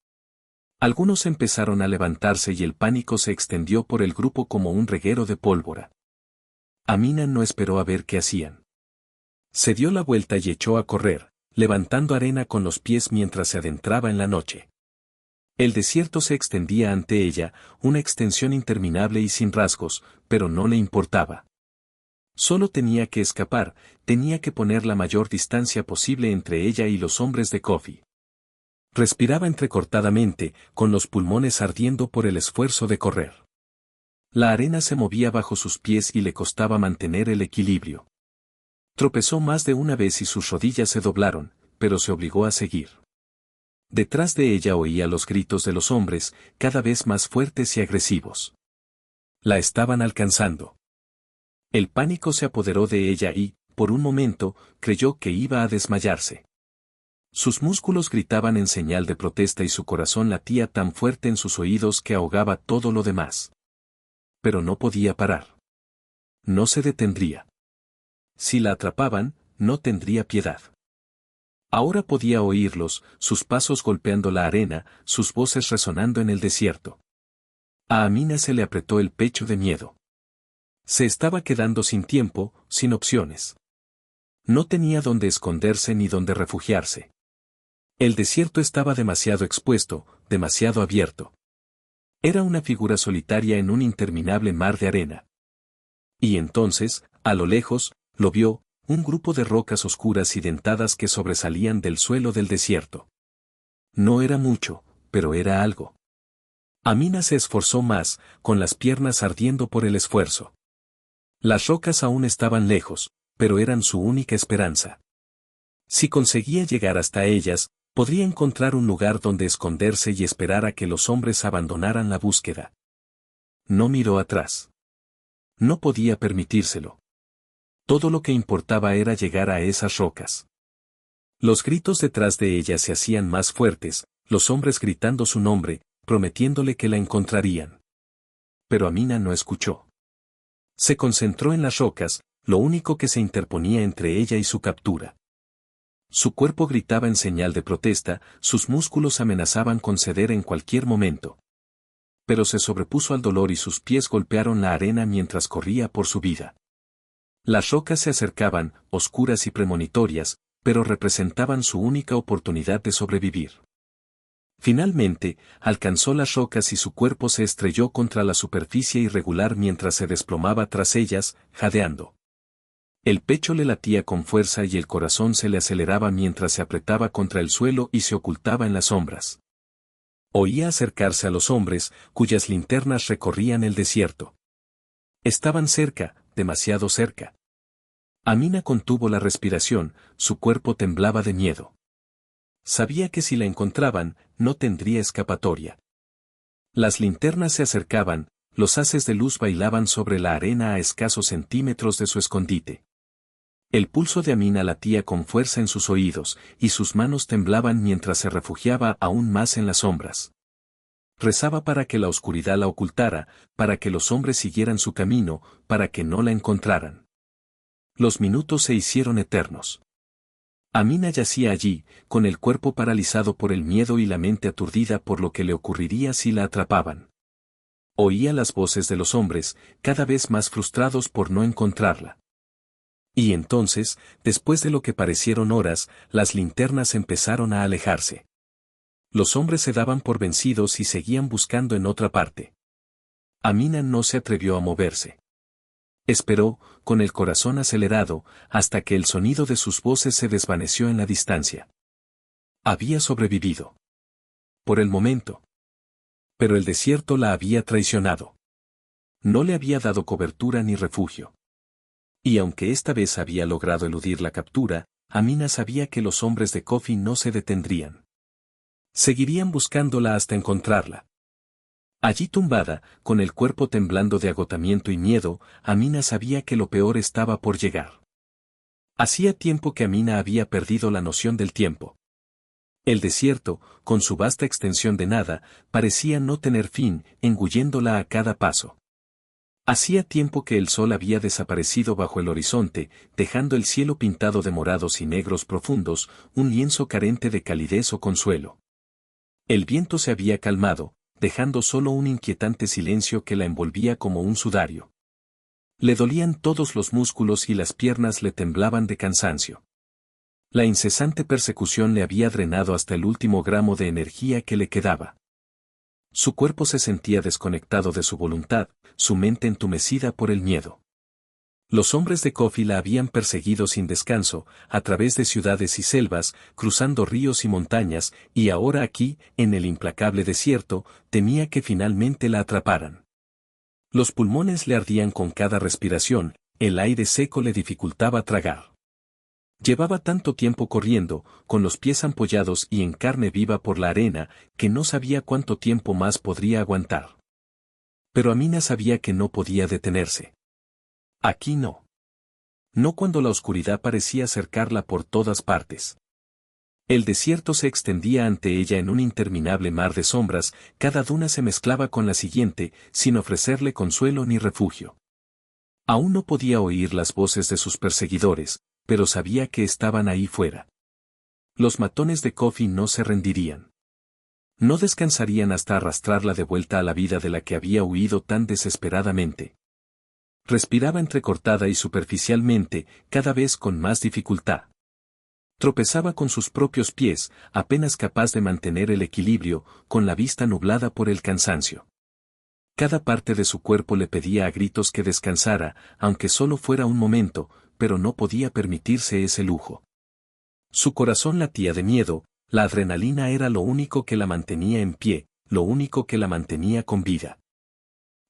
Algunos empezaron a levantarse y el pánico se extendió por el grupo como un reguero de pólvora. Amina no esperó a ver qué hacían. Se dio la vuelta y echó a correr, levantando arena con los pies mientras se adentraba en la noche. El desierto se extendía ante ella, una extensión interminable y sin rasgos, pero no le importaba. Solo tenía que escapar, tenía que poner la mayor distancia posible entre ella y los hombres de Kofi. Respiraba entrecortadamente, con los pulmones ardiendo por el esfuerzo de correr. La arena se movía bajo sus pies y le costaba mantener el equilibrio. Tropezó más de una vez y sus rodillas se doblaron, pero se obligó a seguir. Detrás de ella oía los gritos de los hombres, cada vez más fuertes y agresivos. La estaban alcanzando. El pánico se apoderó de ella y, por un momento, creyó que iba a desmayarse. Sus músculos gritaban en señal de protesta y su corazón latía tan fuerte en sus oídos que ahogaba todo lo demás. Pero no podía parar. No se detendría. Si la atrapaban, no tendría piedad. Ahora podía oírlos, sus pasos golpeando la arena, sus voces resonando en el desierto. A Amina se le apretó el pecho de miedo. Se estaba quedando sin tiempo, sin opciones. No tenía dónde esconderse ni dónde refugiarse. El desierto estaba demasiado expuesto, demasiado abierto. Era una figura solitaria en un interminable mar de arena. Y entonces, a lo lejos, lo vio, un grupo de rocas oscuras y dentadas que sobresalían del suelo del desierto. No era mucho, pero era algo. Amina se esforzó más, con las piernas ardiendo por el esfuerzo. Las rocas aún estaban lejos, pero eran su única esperanza. Si conseguía llegar hasta ellas, Podría encontrar un lugar donde esconderse y esperar a que los hombres abandonaran la búsqueda. No miró atrás. No podía permitírselo. Todo lo que importaba era llegar a esas rocas. Los gritos detrás de ella se hacían más fuertes, los hombres gritando su nombre, prometiéndole que la encontrarían. Pero Amina no escuchó. Se concentró en las rocas, lo único que se interponía entre ella y su captura. Su cuerpo gritaba en señal de protesta, sus músculos amenazaban con ceder en cualquier momento. Pero se sobrepuso al dolor y sus pies golpearon la arena mientras corría por su vida. Las rocas se acercaban, oscuras y premonitorias, pero representaban su única oportunidad de sobrevivir. Finalmente, alcanzó las rocas y su cuerpo se estrelló contra la superficie irregular mientras se desplomaba tras ellas, jadeando. El pecho le latía con fuerza y el corazón se le aceleraba mientras se apretaba contra el suelo y se ocultaba en las sombras. Oía acercarse a los hombres, cuyas linternas recorrían el desierto. Estaban cerca, demasiado cerca. Amina contuvo la respiración, su cuerpo temblaba de miedo. Sabía que si la encontraban, no tendría escapatoria. Las linternas se acercaban, los haces de luz bailaban sobre la arena a escasos centímetros de su escondite. El pulso de Amina latía con fuerza en sus oídos, y sus manos temblaban mientras se refugiaba aún más en las sombras. Rezaba para que la oscuridad la ocultara, para que los hombres siguieran su camino, para que no la encontraran. Los minutos se hicieron eternos. Amina yacía allí, con el cuerpo paralizado por el miedo y la mente aturdida por lo que le ocurriría si la atrapaban. Oía las voces de los hombres, cada vez más frustrados por no encontrarla. Y entonces, después de lo que parecieron horas, las linternas empezaron a alejarse. Los hombres se daban por vencidos y seguían buscando en otra parte. Amina no se atrevió a moverse. Esperó, con el corazón acelerado, hasta que el sonido de sus voces se desvaneció en la distancia. Había sobrevivido. Por el momento. Pero el desierto la había traicionado. No le había dado cobertura ni refugio. Y aunque esta vez había logrado eludir la captura, Amina sabía que los hombres de Kofi no se detendrían. Seguirían buscándola hasta encontrarla. Allí tumbada, con el cuerpo temblando de agotamiento y miedo, Amina sabía que lo peor estaba por llegar. Hacía tiempo que Amina había perdido la noción del tiempo. El desierto, con su vasta extensión de nada, parecía no tener fin, engulléndola a cada paso. Hacía tiempo que el sol había desaparecido bajo el horizonte, dejando el cielo pintado de morados y negros profundos, un lienzo carente de calidez o consuelo. El viento se había calmado, dejando solo un inquietante silencio que la envolvía como un sudario. Le dolían todos los músculos y las piernas le temblaban de cansancio. La incesante persecución le había drenado hasta el último gramo de energía que le quedaba. Su cuerpo se sentía desconectado de su voluntad, su mente entumecida por el miedo. Los hombres de Kofi la habían perseguido sin descanso, a través de ciudades y selvas, cruzando ríos y montañas, y ahora aquí, en el implacable desierto, temía que finalmente la atraparan. Los pulmones le ardían con cada respiración, el aire seco le dificultaba tragar. Llevaba tanto tiempo corriendo, con los pies ampollados y en carne viva por la arena, que no sabía cuánto tiempo más podría aguantar. Pero Amina sabía que no podía detenerse. Aquí no. No cuando la oscuridad parecía cercarla por todas partes. El desierto se extendía ante ella en un interminable mar de sombras, cada duna se mezclaba con la siguiente, sin ofrecerle consuelo ni refugio. Aún no podía oír las voces de sus perseguidores, pero sabía que estaban ahí fuera. Los matones de Kofi no se rendirían. No descansarían hasta arrastrarla de vuelta a la vida de la que había huido tan desesperadamente. Respiraba entrecortada y superficialmente, cada vez con más dificultad. Tropezaba con sus propios pies, apenas capaz de mantener el equilibrio, con la vista nublada por el cansancio. Cada parte de su cuerpo le pedía a gritos que descansara, aunque solo fuera un momento, pero no podía permitirse ese lujo. Su corazón latía de miedo, la adrenalina era lo único que la mantenía en pie, lo único que la mantenía con vida.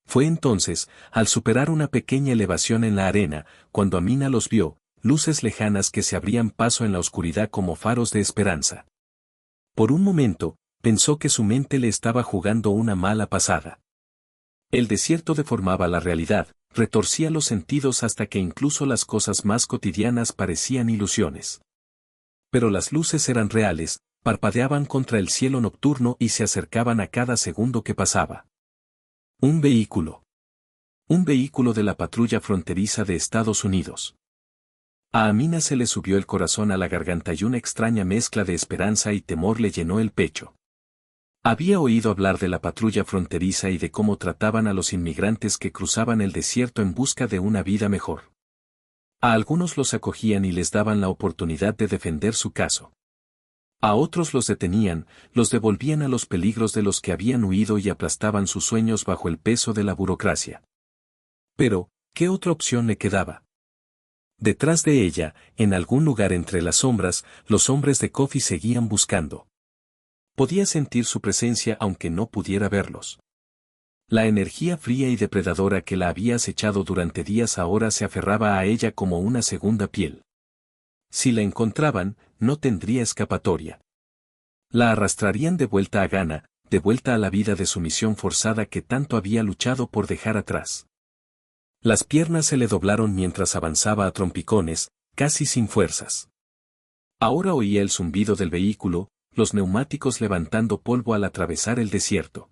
Fue entonces, al superar una pequeña elevación en la arena, cuando Amina los vio, luces lejanas que se abrían paso en la oscuridad como faros de esperanza. Por un momento, pensó que su mente le estaba jugando una mala pasada. El desierto deformaba la realidad, retorcía los sentidos hasta que incluso las cosas más cotidianas parecían ilusiones. Pero las luces eran reales, parpadeaban contra el cielo nocturno y se acercaban a cada segundo que pasaba. Un vehículo. Un vehículo de la patrulla fronteriza de Estados Unidos. A Amina se le subió el corazón a la garganta y una extraña mezcla de esperanza y temor le llenó el pecho. Había oído hablar de la patrulla fronteriza y de cómo trataban a los inmigrantes que cruzaban el desierto en busca de una vida mejor. A algunos los acogían y les daban la oportunidad de defender su caso. A otros los detenían, los devolvían a los peligros de los que habían huido y aplastaban sus sueños bajo el peso de la burocracia. Pero, ¿qué otra opción le quedaba? Detrás de ella, en algún lugar entre las sombras, los hombres de Coffee seguían buscando. Podía sentir su presencia aunque no pudiera verlos. La energía fría y depredadora que la había acechado durante días ahora se aferraba a ella como una segunda piel. Si la encontraban, no tendría escapatoria. La arrastrarían de vuelta a Ghana, de vuelta a la vida de sumisión forzada que tanto había luchado por dejar atrás. Las piernas se le doblaron mientras avanzaba a trompicones, casi sin fuerzas. Ahora oía el zumbido del vehículo, los neumáticos levantando polvo al atravesar el desierto.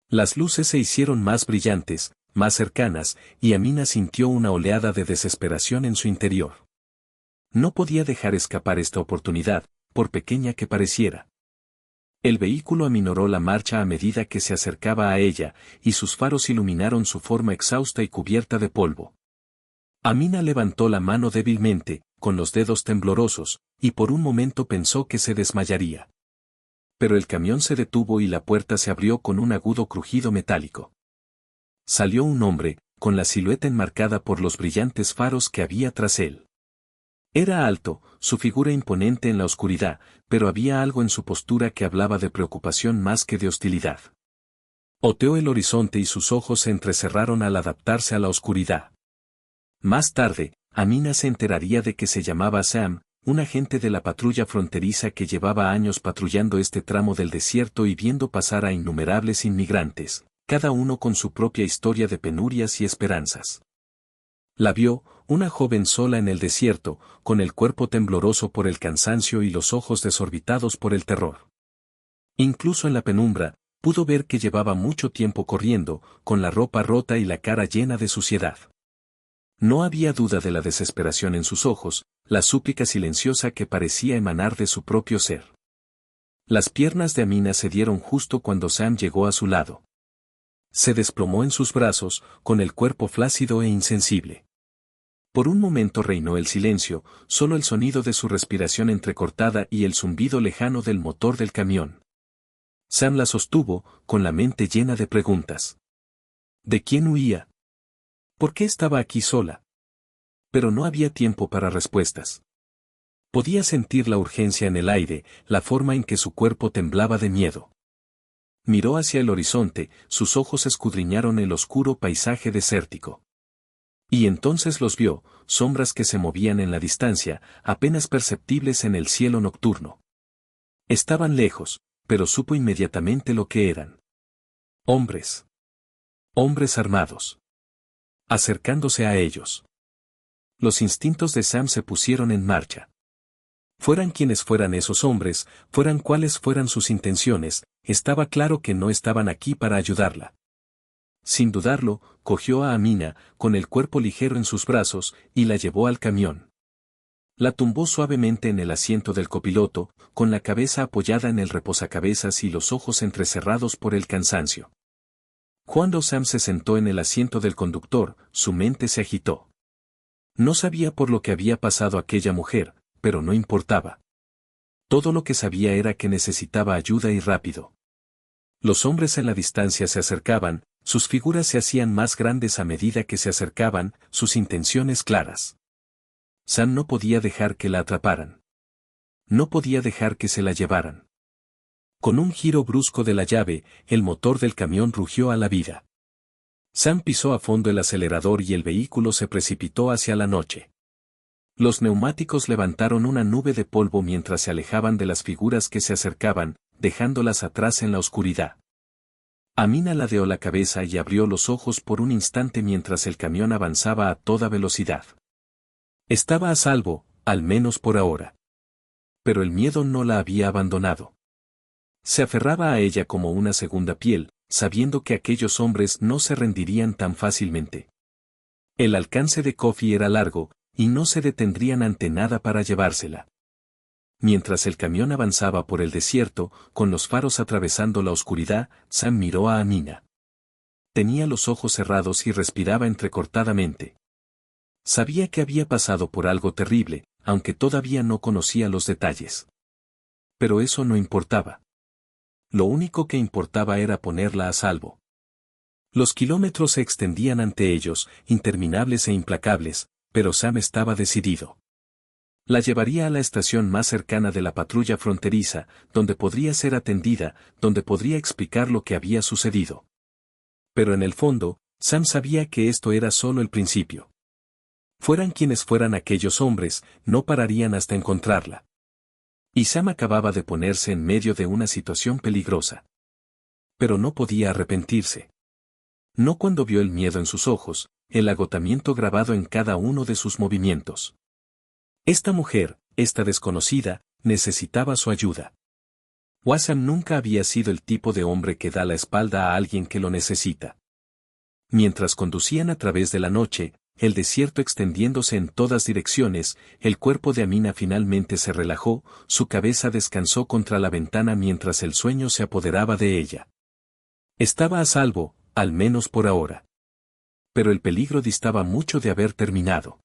Las luces se hicieron más brillantes, más cercanas, y Amina sintió una oleada de desesperación en su interior. No podía dejar escapar esta oportunidad, por pequeña que pareciera. El vehículo aminoró la marcha a medida que se acercaba a ella, y sus faros iluminaron su forma exhausta y cubierta de polvo. Amina levantó la mano débilmente, con los dedos temblorosos, y por un momento pensó que se desmayaría. Pero el camión se detuvo y la puerta se abrió con un agudo crujido metálico. Salió un hombre, con la silueta enmarcada por los brillantes faros que había tras él. Era alto, su figura imponente en la oscuridad, pero había algo en su postura que hablaba de preocupación más que de hostilidad. Oteó el horizonte y sus ojos se entrecerraron al adaptarse a la oscuridad. Más tarde, Amina se enteraría de que se llamaba Sam, un agente de la patrulla fronteriza que llevaba años patrullando este tramo del desierto y viendo pasar a innumerables inmigrantes, cada uno con su propia historia de penurias y esperanzas. La vio, una joven sola en el desierto, con el cuerpo tembloroso por el cansancio y los ojos desorbitados por el terror. Incluso en la penumbra, pudo ver que llevaba mucho tiempo corriendo, con la ropa rota y la cara llena de suciedad. No había duda de la desesperación en sus ojos, la súplica silenciosa que parecía emanar de su propio ser. Las piernas de Amina cedieron justo cuando Sam llegó a su lado. Se desplomó en sus brazos, con el cuerpo flácido e insensible. Por un momento reinó el silencio, solo el sonido de su respiración entrecortada y el zumbido lejano del motor del camión. Sam la sostuvo, con la mente llena de preguntas. ¿De quién huía? ¿Por qué estaba aquí sola? Pero no había tiempo para respuestas. Podía sentir la urgencia en el aire, la forma en que su cuerpo temblaba de miedo. Miró hacia el horizonte, sus ojos escudriñaron el oscuro paisaje desértico. Y entonces los vio, sombras que se movían en la distancia, apenas perceptibles en el cielo nocturno. Estaban lejos, pero supo inmediatamente lo que eran. Hombres. Hombres armados. Acercándose a ellos. Los instintos de Sam se pusieron en marcha. Fueran quienes fueran esos hombres, fueran cuáles fueran sus intenciones, estaba claro que no estaban aquí para ayudarla. Sin dudarlo, cogió a Amina, con el cuerpo ligero en sus brazos, y la llevó al camión. La tumbó suavemente en el asiento del copiloto, con la cabeza apoyada en el reposacabezas y los ojos entrecerrados por el cansancio. Cuando Sam se sentó en el asiento del conductor, su mente se agitó. No sabía por lo que había pasado aquella mujer, pero no importaba. Todo lo que sabía era que necesitaba ayuda y rápido. Los hombres en la distancia se acercaban, sus figuras se hacían más grandes a medida que se acercaban, sus intenciones claras. Sam no podía dejar que la atraparan. No podía dejar que se la llevaran. Con un giro brusco de la llave, el motor del camión rugió a la vida. Sam pisó a fondo el acelerador y el vehículo se precipitó hacia la noche. Los neumáticos levantaron una nube de polvo mientras se alejaban de las figuras que se acercaban, dejándolas atrás en la oscuridad. Amina ladeó la cabeza y abrió los ojos por un instante mientras el camión avanzaba a toda velocidad. Estaba a salvo, al menos por ahora. Pero el miedo no la había abandonado. Se aferraba a ella como una segunda piel, sabiendo que aquellos hombres no se rendirían tan fácilmente. El alcance de Kofi era largo, y no se detendrían ante nada para llevársela. Mientras el camión avanzaba por el desierto, con los faros atravesando la oscuridad, Sam miró a Amina. Tenía los ojos cerrados y respiraba entrecortadamente. Sabía que había pasado por algo terrible, aunque todavía no conocía los detalles. Pero eso no importaba. Lo único que importaba era ponerla a salvo. Los kilómetros se extendían ante ellos, interminables e implacables, pero Sam estaba decidido. La llevaría a la estación más cercana de la patrulla fronteriza, donde podría ser atendida, donde podría explicar lo que había sucedido. Pero en el fondo, Sam sabía que esto era solo el principio. Fueran quienes fueran aquellos hombres, no pararían hasta encontrarla. Y Sam acababa de ponerse en medio de una situación peligrosa. Pero no podía arrepentirse. No cuando vio el miedo en sus ojos, el agotamiento grabado en cada uno de sus movimientos. Esta mujer, esta desconocida, necesitaba su ayuda. Sam nunca había sido el tipo de hombre que da la espalda a alguien que lo necesita. Mientras conducían a través de la noche, el desierto extendiéndose en todas direcciones, el cuerpo de Amina finalmente se relajó, su cabeza descansó contra la ventana mientras el sueño se apoderaba de ella. Estaba a salvo, al menos por ahora. Pero el peligro distaba mucho de haber terminado.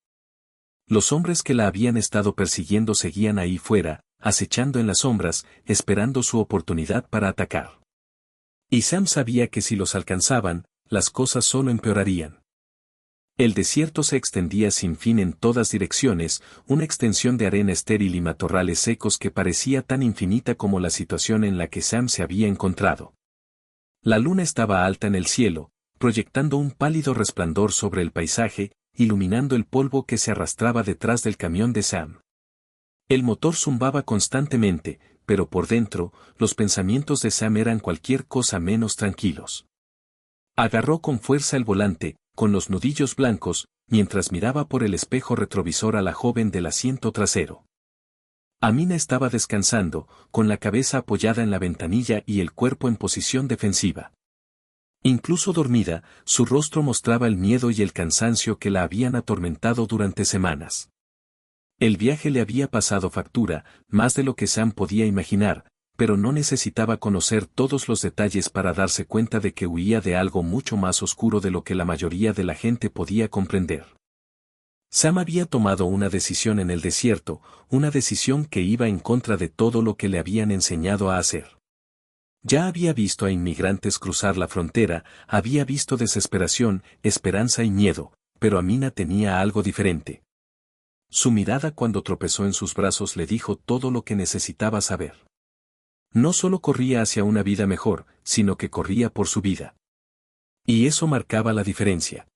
Los hombres que la habían estado persiguiendo seguían ahí fuera, acechando en las sombras, esperando su oportunidad para atacar. Y Sam sabía que si los alcanzaban, las cosas solo empeorarían. El desierto se extendía sin fin en todas direcciones, una extensión de arena estéril y matorrales secos que parecía tan infinita como la situación en la que Sam se había encontrado. La luna estaba alta en el cielo, proyectando un pálido resplandor sobre el paisaje, iluminando el polvo que se arrastraba detrás del camión de Sam. El motor zumbaba constantemente, pero por dentro, los pensamientos de Sam eran cualquier cosa menos tranquilos. Agarró con fuerza el volante, con los nudillos blancos, mientras miraba por el espejo retrovisor a la joven del asiento trasero. Amina estaba descansando, con la cabeza apoyada en la ventanilla y el cuerpo en posición defensiva. Incluso dormida, su rostro mostraba el miedo y el cansancio que la habían atormentado durante semanas. El viaje le había pasado factura, más de lo que Sam podía imaginar, pero no necesitaba conocer todos los detalles para darse cuenta de que huía de algo mucho más oscuro de lo que la mayoría de la gente podía comprender. Sam había tomado una decisión en el desierto, una decisión que iba en contra de todo lo que le habían enseñado a hacer. Ya había visto a inmigrantes cruzar la frontera, había visto desesperación, esperanza y miedo, pero Amina tenía algo diferente. Su mirada cuando tropezó en sus brazos le dijo todo lo que necesitaba saber. No solo corría hacia una vida mejor, sino que corría por su vida. Y eso marcaba la diferencia.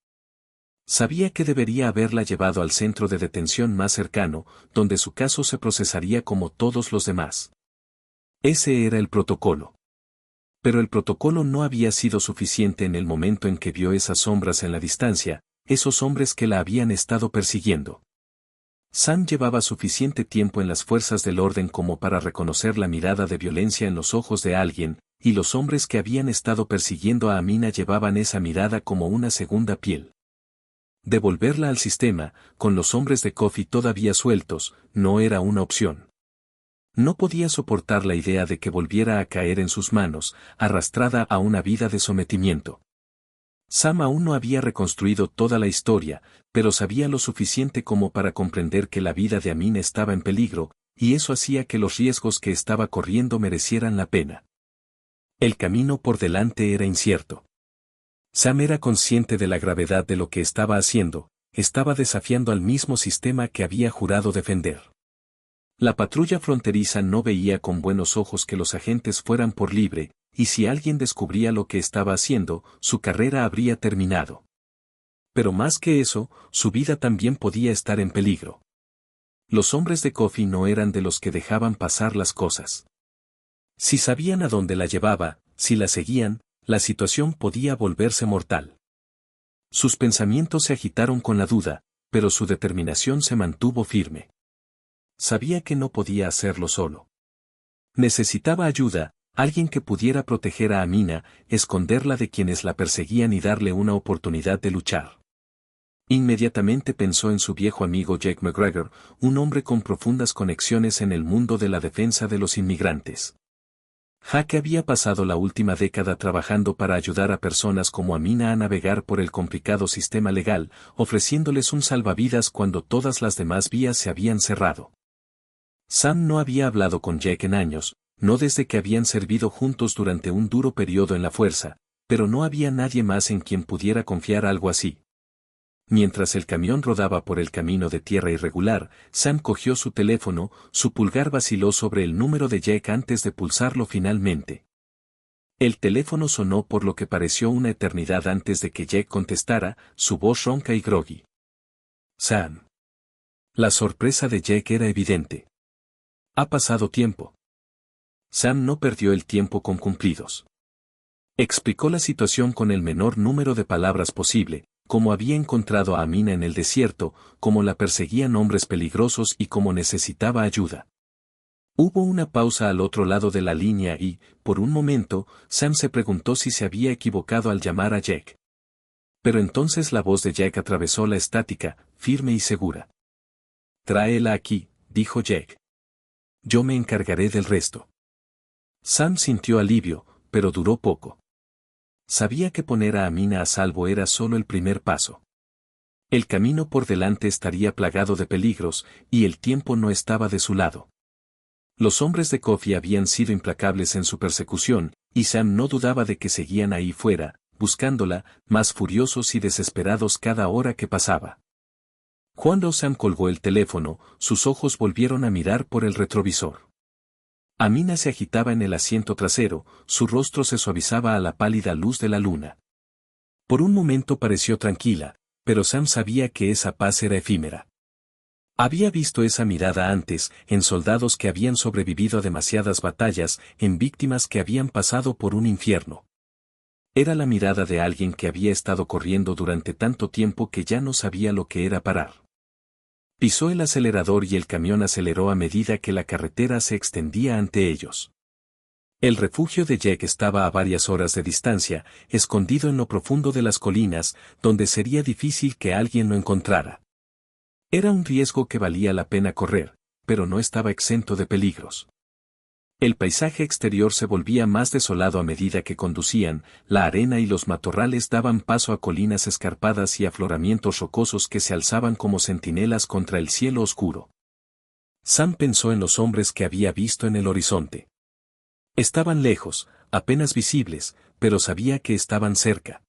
Sabía que debería haberla llevado al centro de detención más cercano, donde su caso se procesaría como todos los demás. Ese era el protocolo. Pero el protocolo no había sido suficiente en el momento en que vio esas sombras en la distancia, esos hombres que la habían estado persiguiendo. Sam llevaba suficiente tiempo en las fuerzas del orden como para reconocer la mirada de violencia en los ojos de alguien, y los hombres que habían estado persiguiendo a Amina llevaban esa mirada como una segunda piel. Devolverla al sistema, con los hombres de Kofi todavía sueltos, no era una opción. No podía soportar la idea de que volviera a caer en sus manos, arrastrada a una vida de sometimiento. Sam aún no había reconstruido toda la historia, pero sabía lo suficiente como para comprender que la vida de Amina estaba en peligro, y eso hacía que los riesgos que estaba corriendo merecieran la pena. El camino por delante era incierto. Sam era consciente de la gravedad de lo que estaba haciendo, estaba desafiando al mismo sistema que había jurado defender. La patrulla fronteriza no veía con buenos ojos que los agentes fueran por libre, y si alguien descubría lo que estaba haciendo, su carrera habría terminado. Pero más que eso, su vida también podía estar en peligro. Los hombres de Coffee no eran de los que dejaban pasar las cosas. Si sabían a dónde la llevaba, si la seguían, la situación podía volverse mortal. Sus pensamientos se agitaron con la duda, pero su determinación se mantuvo firme. Sabía que no podía hacerlo solo. Necesitaba ayuda, alguien que pudiera proteger a Amina, esconderla de quienes la perseguían y darle una oportunidad de luchar. Inmediatamente pensó en su viejo amigo Jake McGregor, un hombre con profundas conexiones en el mundo de la defensa de los inmigrantes. Jake había pasado la última década trabajando para ayudar a personas como Amina a navegar por el complicado sistema legal, ofreciéndoles un salvavidas cuando todas las demás vías se habían cerrado. Sam no había hablado con Jake en años, no desde que habían servido juntos durante un duro periodo en la fuerza, pero no había nadie más en quien pudiera confiar algo así. Mientras el camión rodaba por el camino de tierra irregular, Sam cogió su teléfono, su pulgar vaciló sobre el número de Jake antes de pulsarlo finalmente. El teléfono sonó por lo que pareció una eternidad antes de que Jake contestara, su voz ronca y groggy. Sam. La sorpresa de Jake era evidente. Ha pasado tiempo. Sam no perdió el tiempo con cumplidos. Explicó la situación con el menor número de palabras posible, cómo había encontrado a Amina en el desierto, cómo la perseguían hombres peligrosos y cómo necesitaba ayuda. Hubo una pausa al otro lado de la línea y, por un momento, Sam se preguntó si se había equivocado al llamar a Jake. Pero entonces la voz de Jake atravesó la estática, firme y segura. Tráela aquí, dijo Jake. Yo me encargaré del resto. Sam sintió alivio, pero duró poco. Sabía que poner a Amina a salvo era solo el primer paso. El camino por delante estaría plagado de peligros, y el tiempo no estaba de su lado. Los hombres de Coffee habían sido implacables en su persecución, y Sam no dudaba de que seguían ahí fuera, buscándola, más furiosos y desesperados cada hora que pasaba. Cuando Sam colgó el teléfono, sus ojos volvieron a mirar por el retrovisor. Amina se agitaba en el asiento trasero, su rostro se suavizaba a la pálida luz de la luna. Por un momento pareció tranquila, pero Sam sabía que esa paz era efímera. Había visto esa mirada antes, en soldados que habían sobrevivido a demasiadas batallas, en víctimas que habían pasado por un infierno. Era la mirada de alguien que había estado corriendo durante tanto tiempo que ya no sabía lo que era parar. Pisó el acelerador y el camión aceleró a medida que la carretera se extendía ante ellos. El refugio de Jake estaba a varias horas de distancia, escondido en lo profundo de las colinas, donde sería difícil que alguien lo encontrara. Era un riesgo que valía la pena correr, pero no estaba exento de peligros. El paisaje exterior se volvía más desolado a medida que conducían, la arena y los matorrales daban paso a colinas escarpadas y afloramientos rocosos que se alzaban como centinelas contra el cielo oscuro. Sam pensó en los hombres que había visto en el horizonte. Estaban lejos, apenas visibles, pero sabía que estaban cerca.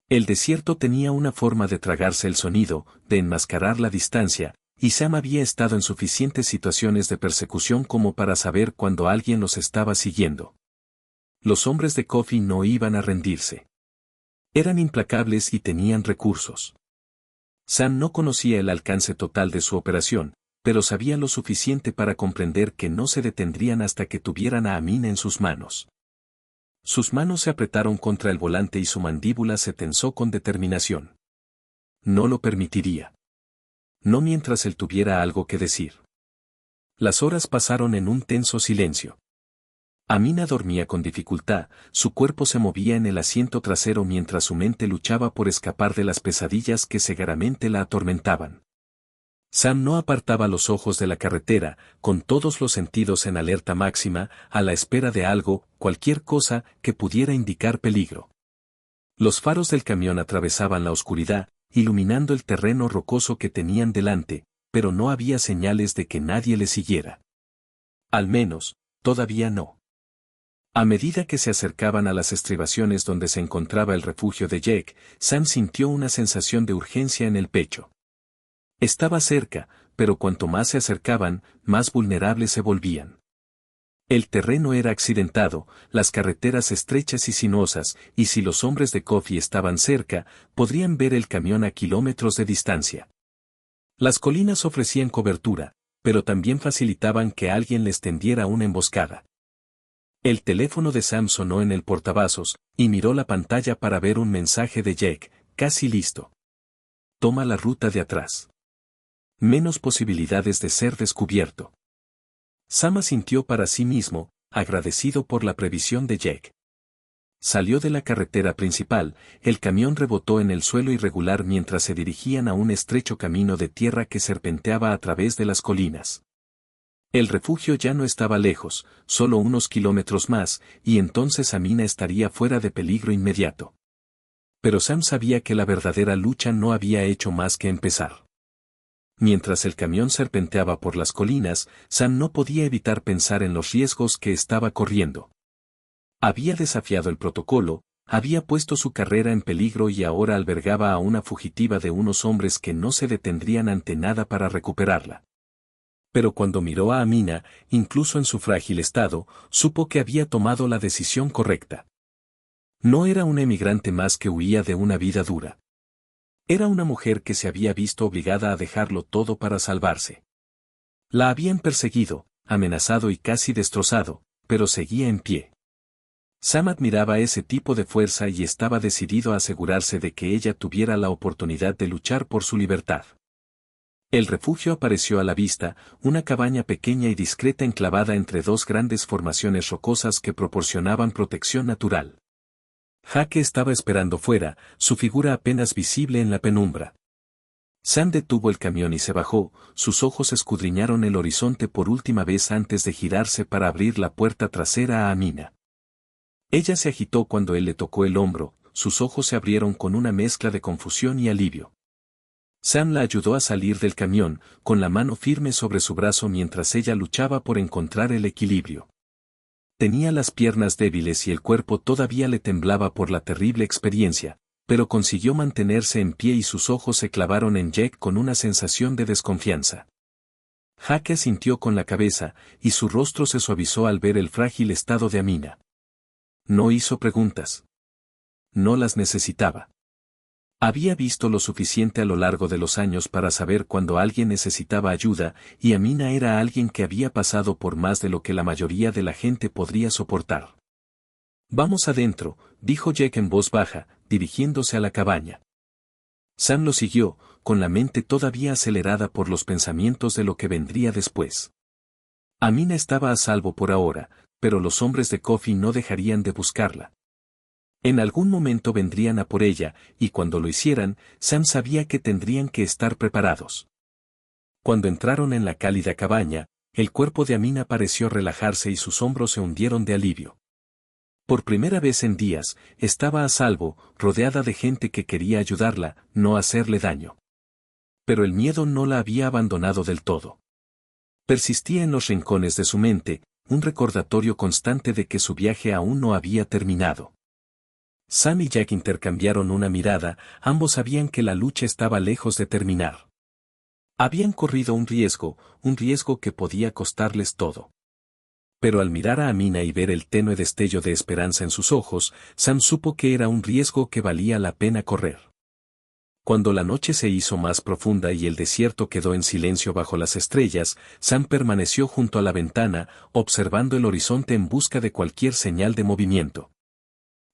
El desierto tenía una forma de tragarse el sonido, de enmascarar la distancia, y Sam había estado en suficientes situaciones de persecución como para saber cuando alguien los estaba siguiendo. Los hombres de Coffee no iban a rendirse. Eran implacables y tenían recursos. Sam no conocía el alcance total de su operación, pero sabía lo suficiente para comprender que no se detendrían hasta que tuvieran a Amina en sus manos. Sus manos se apretaron contra el volante y su mandíbula se tensó con determinación. No lo permitiría. No mientras él tuviera algo que decir. Las horas pasaron en un tenso silencio. Amina dormía con dificultad, su cuerpo se movía en el asiento trasero mientras su mente luchaba por escapar de las pesadillas que cegaramente la atormentaban. Sam no apartaba los ojos de la carretera, con todos los sentidos en alerta máxima, a la espera de algo, cualquier cosa, que pudiera indicar peligro. Los faros del camión atravesaban la oscuridad, iluminando el terreno rocoso que tenían delante, pero no había señales de que nadie le siguiera. Al menos, todavía no. A medida que se acercaban a las estribaciones donde se encontraba el refugio de Jake, Sam sintió una sensación de urgencia en el pecho. Estaba cerca, pero cuanto más se acercaban, más vulnerables se volvían. El terreno era accidentado, las carreteras estrechas y sinuosas, y si los hombres de Coffee estaban cerca, podrían ver el camión a kilómetros de distancia. Las colinas ofrecían cobertura, pero también facilitaban que alguien les tendiera una emboscada. El teléfono de Sam sonó en el portavasos, y miró la pantalla para ver un mensaje de Jake: casi listo. Toma la ruta de atrás. Menos posibilidades de ser descubierto. Sam asintió para sí mismo, agradecido por la previsión de Jake. Salió de la carretera principal, el camión rebotó en el suelo irregular mientras se dirigían a un estrecho camino de tierra que serpenteaba a través de las colinas. El refugio ya no estaba lejos, solo unos kilómetros más, y entonces Amina estaría fuera de peligro inmediato. Pero Sam sabía que la verdadera lucha no había hecho más que empezar. Mientras el camión serpenteaba por las colinas, Sam no podía evitar pensar en los riesgos que estaba corriendo. Había desafiado el protocolo, había puesto su carrera en peligro y ahora albergaba a una fugitiva de unos hombres que no se detendrían ante nada para recuperarla. Pero cuando miró a Amina, incluso en su frágil estado, supo que había tomado la decisión correcta. No era una emigrante más que huía de una vida dura. Era una mujer que se había visto obligada a dejarlo todo para salvarse. La habían perseguido, amenazado y casi destrozado, pero seguía en pie. Sam admiraba ese tipo de fuerza y estaba decidido a asegurarse de que ella tuviera la oportunidad de luchar por su libertad. El refugio apareció a la vista, una cabaña pequeña y discreta enclavada entre dos grandes formaciones rocosas que proporcionaban protección natural. Jake estaba esperando fuera, su figura apenas visible en la penumbra. Sam detuvo el camión y se bajó, sus ojos escudriñaron el horizonte por última vez antes de girarse para abrir la puerta trasera a Amina. Ella se agitó cuando él le tocó el hombro, sus ojos se abrieron con una mezcla de confusión y alivio. Sam la ayudó a salir del camión, con la mano firme sobre su brazo mientras ella luchaba por encontrar el equilibrio. Tenía las piernas débiles y el cuerpo todavía le temblaba por la terrible experiencia, pero consiguió mantenerse en pie y sus ojos se clavaron en Jake con una sensación de desconfianza. Jake asintió con la cabeza, y su rostro se suavizó al ver el frágil estado de Amina. No hizo preguntas. No las necesitaba. Había visto lo suficiente a lo largo de los años para saber cuando alguien necesitaba ayuda, y Amina era alguien que había pasado por más de lo que la mayoría de la gente podría soportar. Vamos adentro, dijo Jake en voz baja, dirigiéndose a la cabaña. Sam lo siguió, con la mente todavía acelerada por los pensamientos de lo que vendría después. Amina estaba a salvo por ahora, pero los hombres de Coffee no dejarían de buscarla. En algún momento vendrían a por ella, y cuando lo hicieran, Sam sabía que tendrían que estar preparados. Cuando entraron en la cálida cabaña, el cuerpo de Amina pareció relajarse y sus hombros se hundieron de alivio. Por primera vez en días, estaba a salvo, rodeada de gente que quería ayudarla, no hacerle daño. Pero el miedo no la había abandonado del todo. Persistía en los rincones de su mente, un recordatorio constante de que su viaje aún no había terminado. Sam y Jack intercambiaron una mirada, ambos sabían que la lucha estaba lejos de terminar. Habían corrido un riesgo que podía costarles todo. Pero al mirar a Amina y ver el tenue destello de esperanza en sus ojos, Sam supo que era un riesgo que valía la pena correr. Cuando la noche se hizo más profunda y el desierto quedó en silencio bajo las estrellas, Sam permaneció junto a la ventana, observando el horizonte en busca de cualquier señal de movimiento.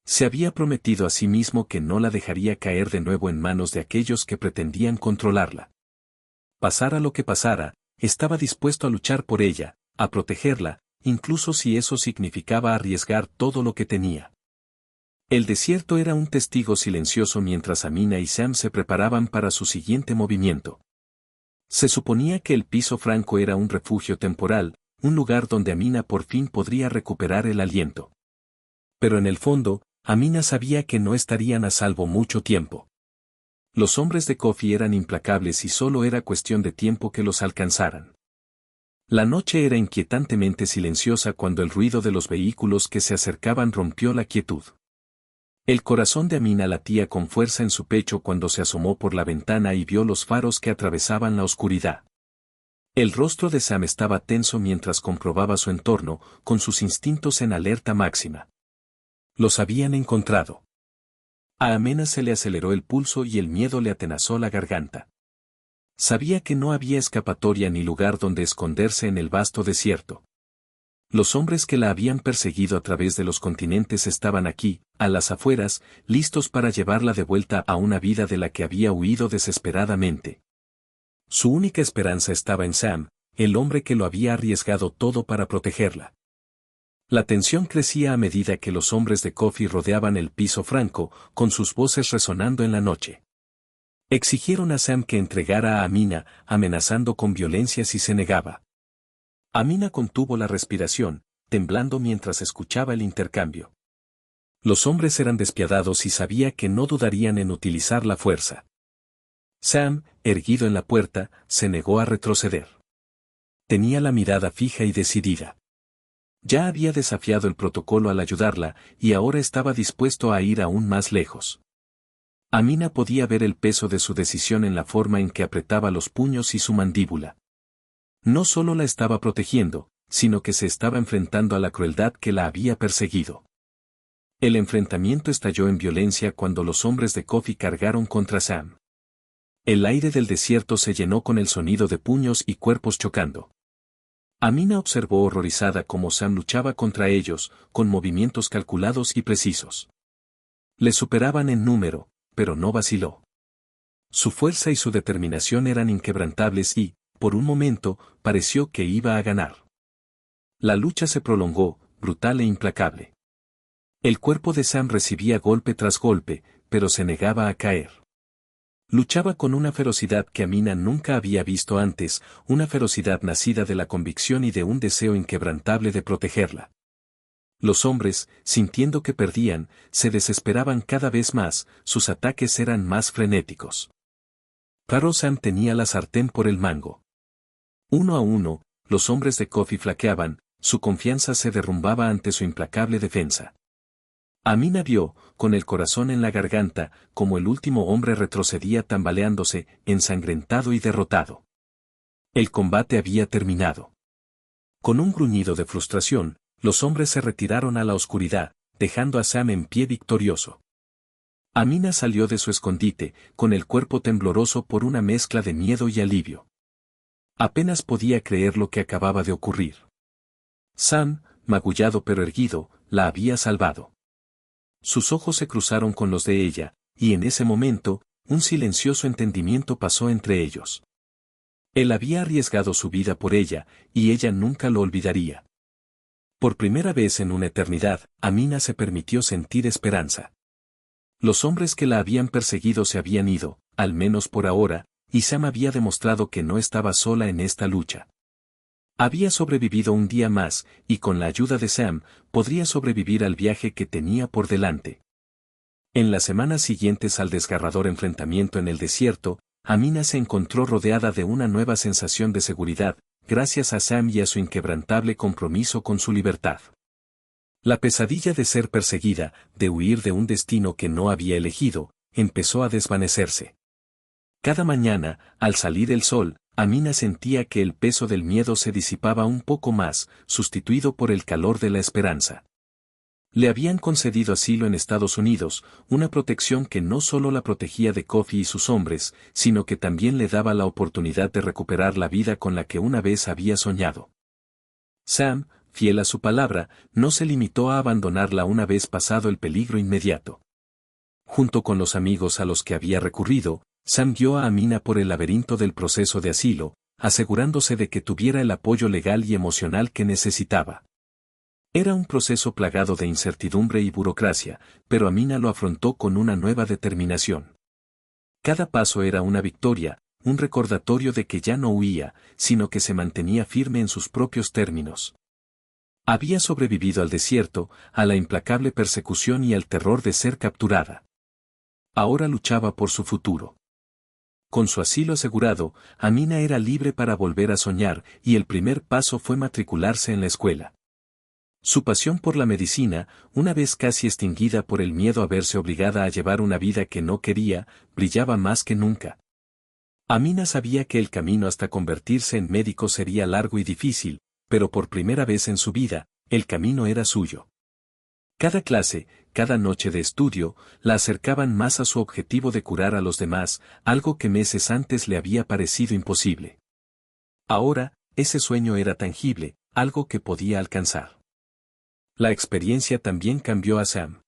Se había prometido a sí mismo que no la dejaría caer de nuevo en manos de aquellos que pretendían controlarla. Pasara lo que pasara, estaba dispuesto a luchar por ella, a protegerla, incluso si eso significaba arriesgar todo lo que tenía. El desierto era un testigo silencioso mientras Amina y Sam se preparaban para su siguiente movimiento. Se suponía que el piso franco era un refugio temporal, un lugar donde Amina por fin podría recuperar el aliento. Pero en el fondo, Amina sabía que no estarían a salvo mucho tiempo. Los hombres de Coffee eran implacables y solo era cuestión de tiempo que los alcanzaran. La noche era inquietantemente silenciosa cuando el ruido de los vehículos que se acercaban rompió la quietud. El corazón de Amina latía con fuerza en su pecho cuando se asomó por la ventana y vio los faros que atravesaban la oscuridad. El rostro de Sam estaba tenso mientras comprobaba su entorno, con sus instintos en alerta máxima. Los habían encontrado. A Amina se le aceleró el pulso y el miedo le atenazó la garganta. Sabía que no había escapatoria ni lugar donde esconderse en el vasto desierto. Los hombres que la habían perseguido a través de los continentes estaban aquí, a las afueras, listos para llevarla de vuelta a una vida de la que había huido desesperadamente. Su única esperanza estaba en Sam, el hombre que lo había arriesgado todo para protegerla. La tensión crecía a medida que los hombres de Coffee rodeaban el piso franco, con sus voces resonando en la noche. Exigieron a Sam que entregara a Amina, amenazando con violencia si se negaba. Amina contuvo la respiración, temblando mientras escuchaba el intercambio. Los hombres eran despiadados y sabía que no dudarían en utilizar la fuerza. Sam, erguido en la puerta, se negó a retroceder. Tenía la mirada fija y decidida. Ya había desafiado el protocolo al ayudarla, y ahora estaba dispuesto a ir aún más lejos. Amina podía ver el peso de su decisión en la forma en que apretaba los puños y su mandíbula. No solo la estaba protegiendo, sino que se estaba enfrentando a la crueldad que la había perseguido. El enfrentamiento estalló en violencia cuando los hombres de Coffee cargaron contra Sam. El aire del desierto se llenó con el sonido de puños y cuerpos chocando. Amina observó horrorizada cómo Sam luchaba contra ellos, con movimientos calculados y precisos. Le superaban en número, pero no vaciló. Su fuerza y su determinación eran inquebrantables y, por un momento, pareció que iba a ganar. La lucha se prolongó, brutal e implacable. El cuerpo de Sam recibía golpe tras golpe, pero se negaba a caer. Luchaba con una ferocidad que Amina nunca había visto antes, una ferocidad nacida de la convicción y de un deseo inquebrantable de protegerla. Los hombres, sintiendo que perdían, se desesperaban cada vez más, sus ataques eran más frenéticos. Pero Sam tenía la sartén por el mango. Uno a uno, los hombres de Coffee flaqueaban, su confianza se derrumbaba ante su implacable defensa. Amina vio, con el corazón en la garganta, como el último hombre retrocedía tambaleándose, ensangrentado y derrotado. El combate había terminado. Con un gruñido de frustración, los hombres se retiraron a la oscuridad, dejando a Sam en pie victorioso. Amina salió de su escondite, con el cuerpo tembloroso por una mezcla de miedo y alivio. Apenas podía creer lo que acababa de ocurrir. Sam, magullado pero erguido, la había salvado. Sus ojos se cruzaron con los de ella, y en ese momento, un silencioso entendimiento pasó entre ellos. Él había arriesgado su vida por ella, y ella nunca lo olvidaría. Por primera vez en una eternidad, Amina se permitió sentir esperanza. Los hombres que la habían perseguido se habían ido, al menos por ahora, y Sam había demostrado que no estaba sola en esta lucha. Había sobrevivido un día más, y con la ayuda de Sam, podría sobrevivir al viaje que tenía por delante. En las semanas siguientes al desgarrador enfrentamiento en el desierto, Amina se encontró rodeada de una nueva sensación de seguridad, gracias a Sam y a su inquebrantable compromiso con su libertad. La pesadilla de ser perseguida, de huir de un destino que no había elegido, empezó a desvanecerse. Cada mañana, al salir el sol, Amina sentía que el peso del miedo se disipaba un poco más, sustituido por el calor de la esperanza. Le habían concedido asilo en Estados Unidos, una protección que no solo la protegía de Coffee y sus hombres, sino que también le daba la oportunidad de recuperar la vida con la que una vez había soñado. Sam, fiel a su palabra, no se limitó a abandonarla una vez pasado el peligro inmediato. Junto con los amigos a los que había recurrido, Sam guió a Amina por el laberinto del proceso de asilo, asegurándose de que tuviera el apoyo legal y emocional que necesitaba. Era un proceso plagado de incertidumbre y burocracia, pero Amina lo afrontó con una nueva determinación. Cada paso era una victoria, un recordatorio de que ya no huía, sino que se mantenía firme en sus propios términos. Había sobrevivido al desierto, a la implacable persecución y al terror de ser capturada. Ahora luchaba por su futuro. Con su asilo asegurado, Amina era libre para volver a soñar, y el primer paso fue matricularse en la escuela. Su pasión por la medicina, una vez casi extinguida por el miedo a verse obligada a llevar una vida que no quería, brillaba más que nunca. Amina sabía que el camino hasta convertirse en médico sería largo y difícil, pero por primera vez en su vida, el camino era suyo. Cada clase, cada noche de estudio, la acercaban más a su objetivo de curar a los demás, algo que meses antes le había parecido imposible. Ahora, ese sueño era tangible, algo que podía alcanzar. La experiencia también cambió a Sam.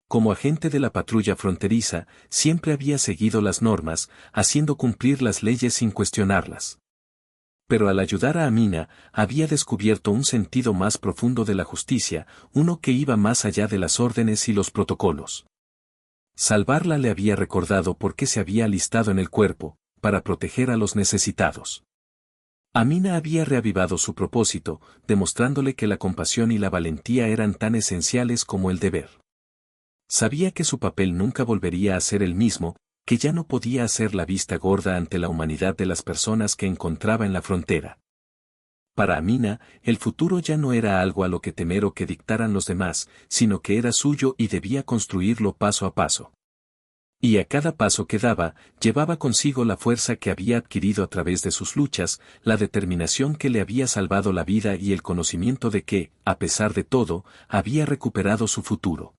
Como agente de la patrulla fronteriza, siempre había seguido las normas, haciendo cumplir las leyes sin cuestionarlas. Pero al ayudar a Amina, había descubierto un sentido más profundo de la justicia, uno que iba más allá de las órdenes y los protocolos. Salvarla le había recordado por qué se había alistado en el cuerpo, para proteger a los necesitados. Amina había reavivado su propósito, demostrándole que la compasión y la valentía eran tan esenciales como el deber. Sabía que su papel nunca volvería a ser el mismo, que ya no podía hacer la vista gorda ante la humanidad de las personas que encontraba en la frontera. Para Amina, el futuro ya no era algo a lo que temer o que dictaran los demás, sino que era suyo y debía construirlo paso a paso. Y a cada paso que daba, llevaba consigo la fuerza que había adquirido a través de sus luchas, la determinación que le había salvado la vida y el conocimiento de que, a pesar de todo, había recuperado su futuro.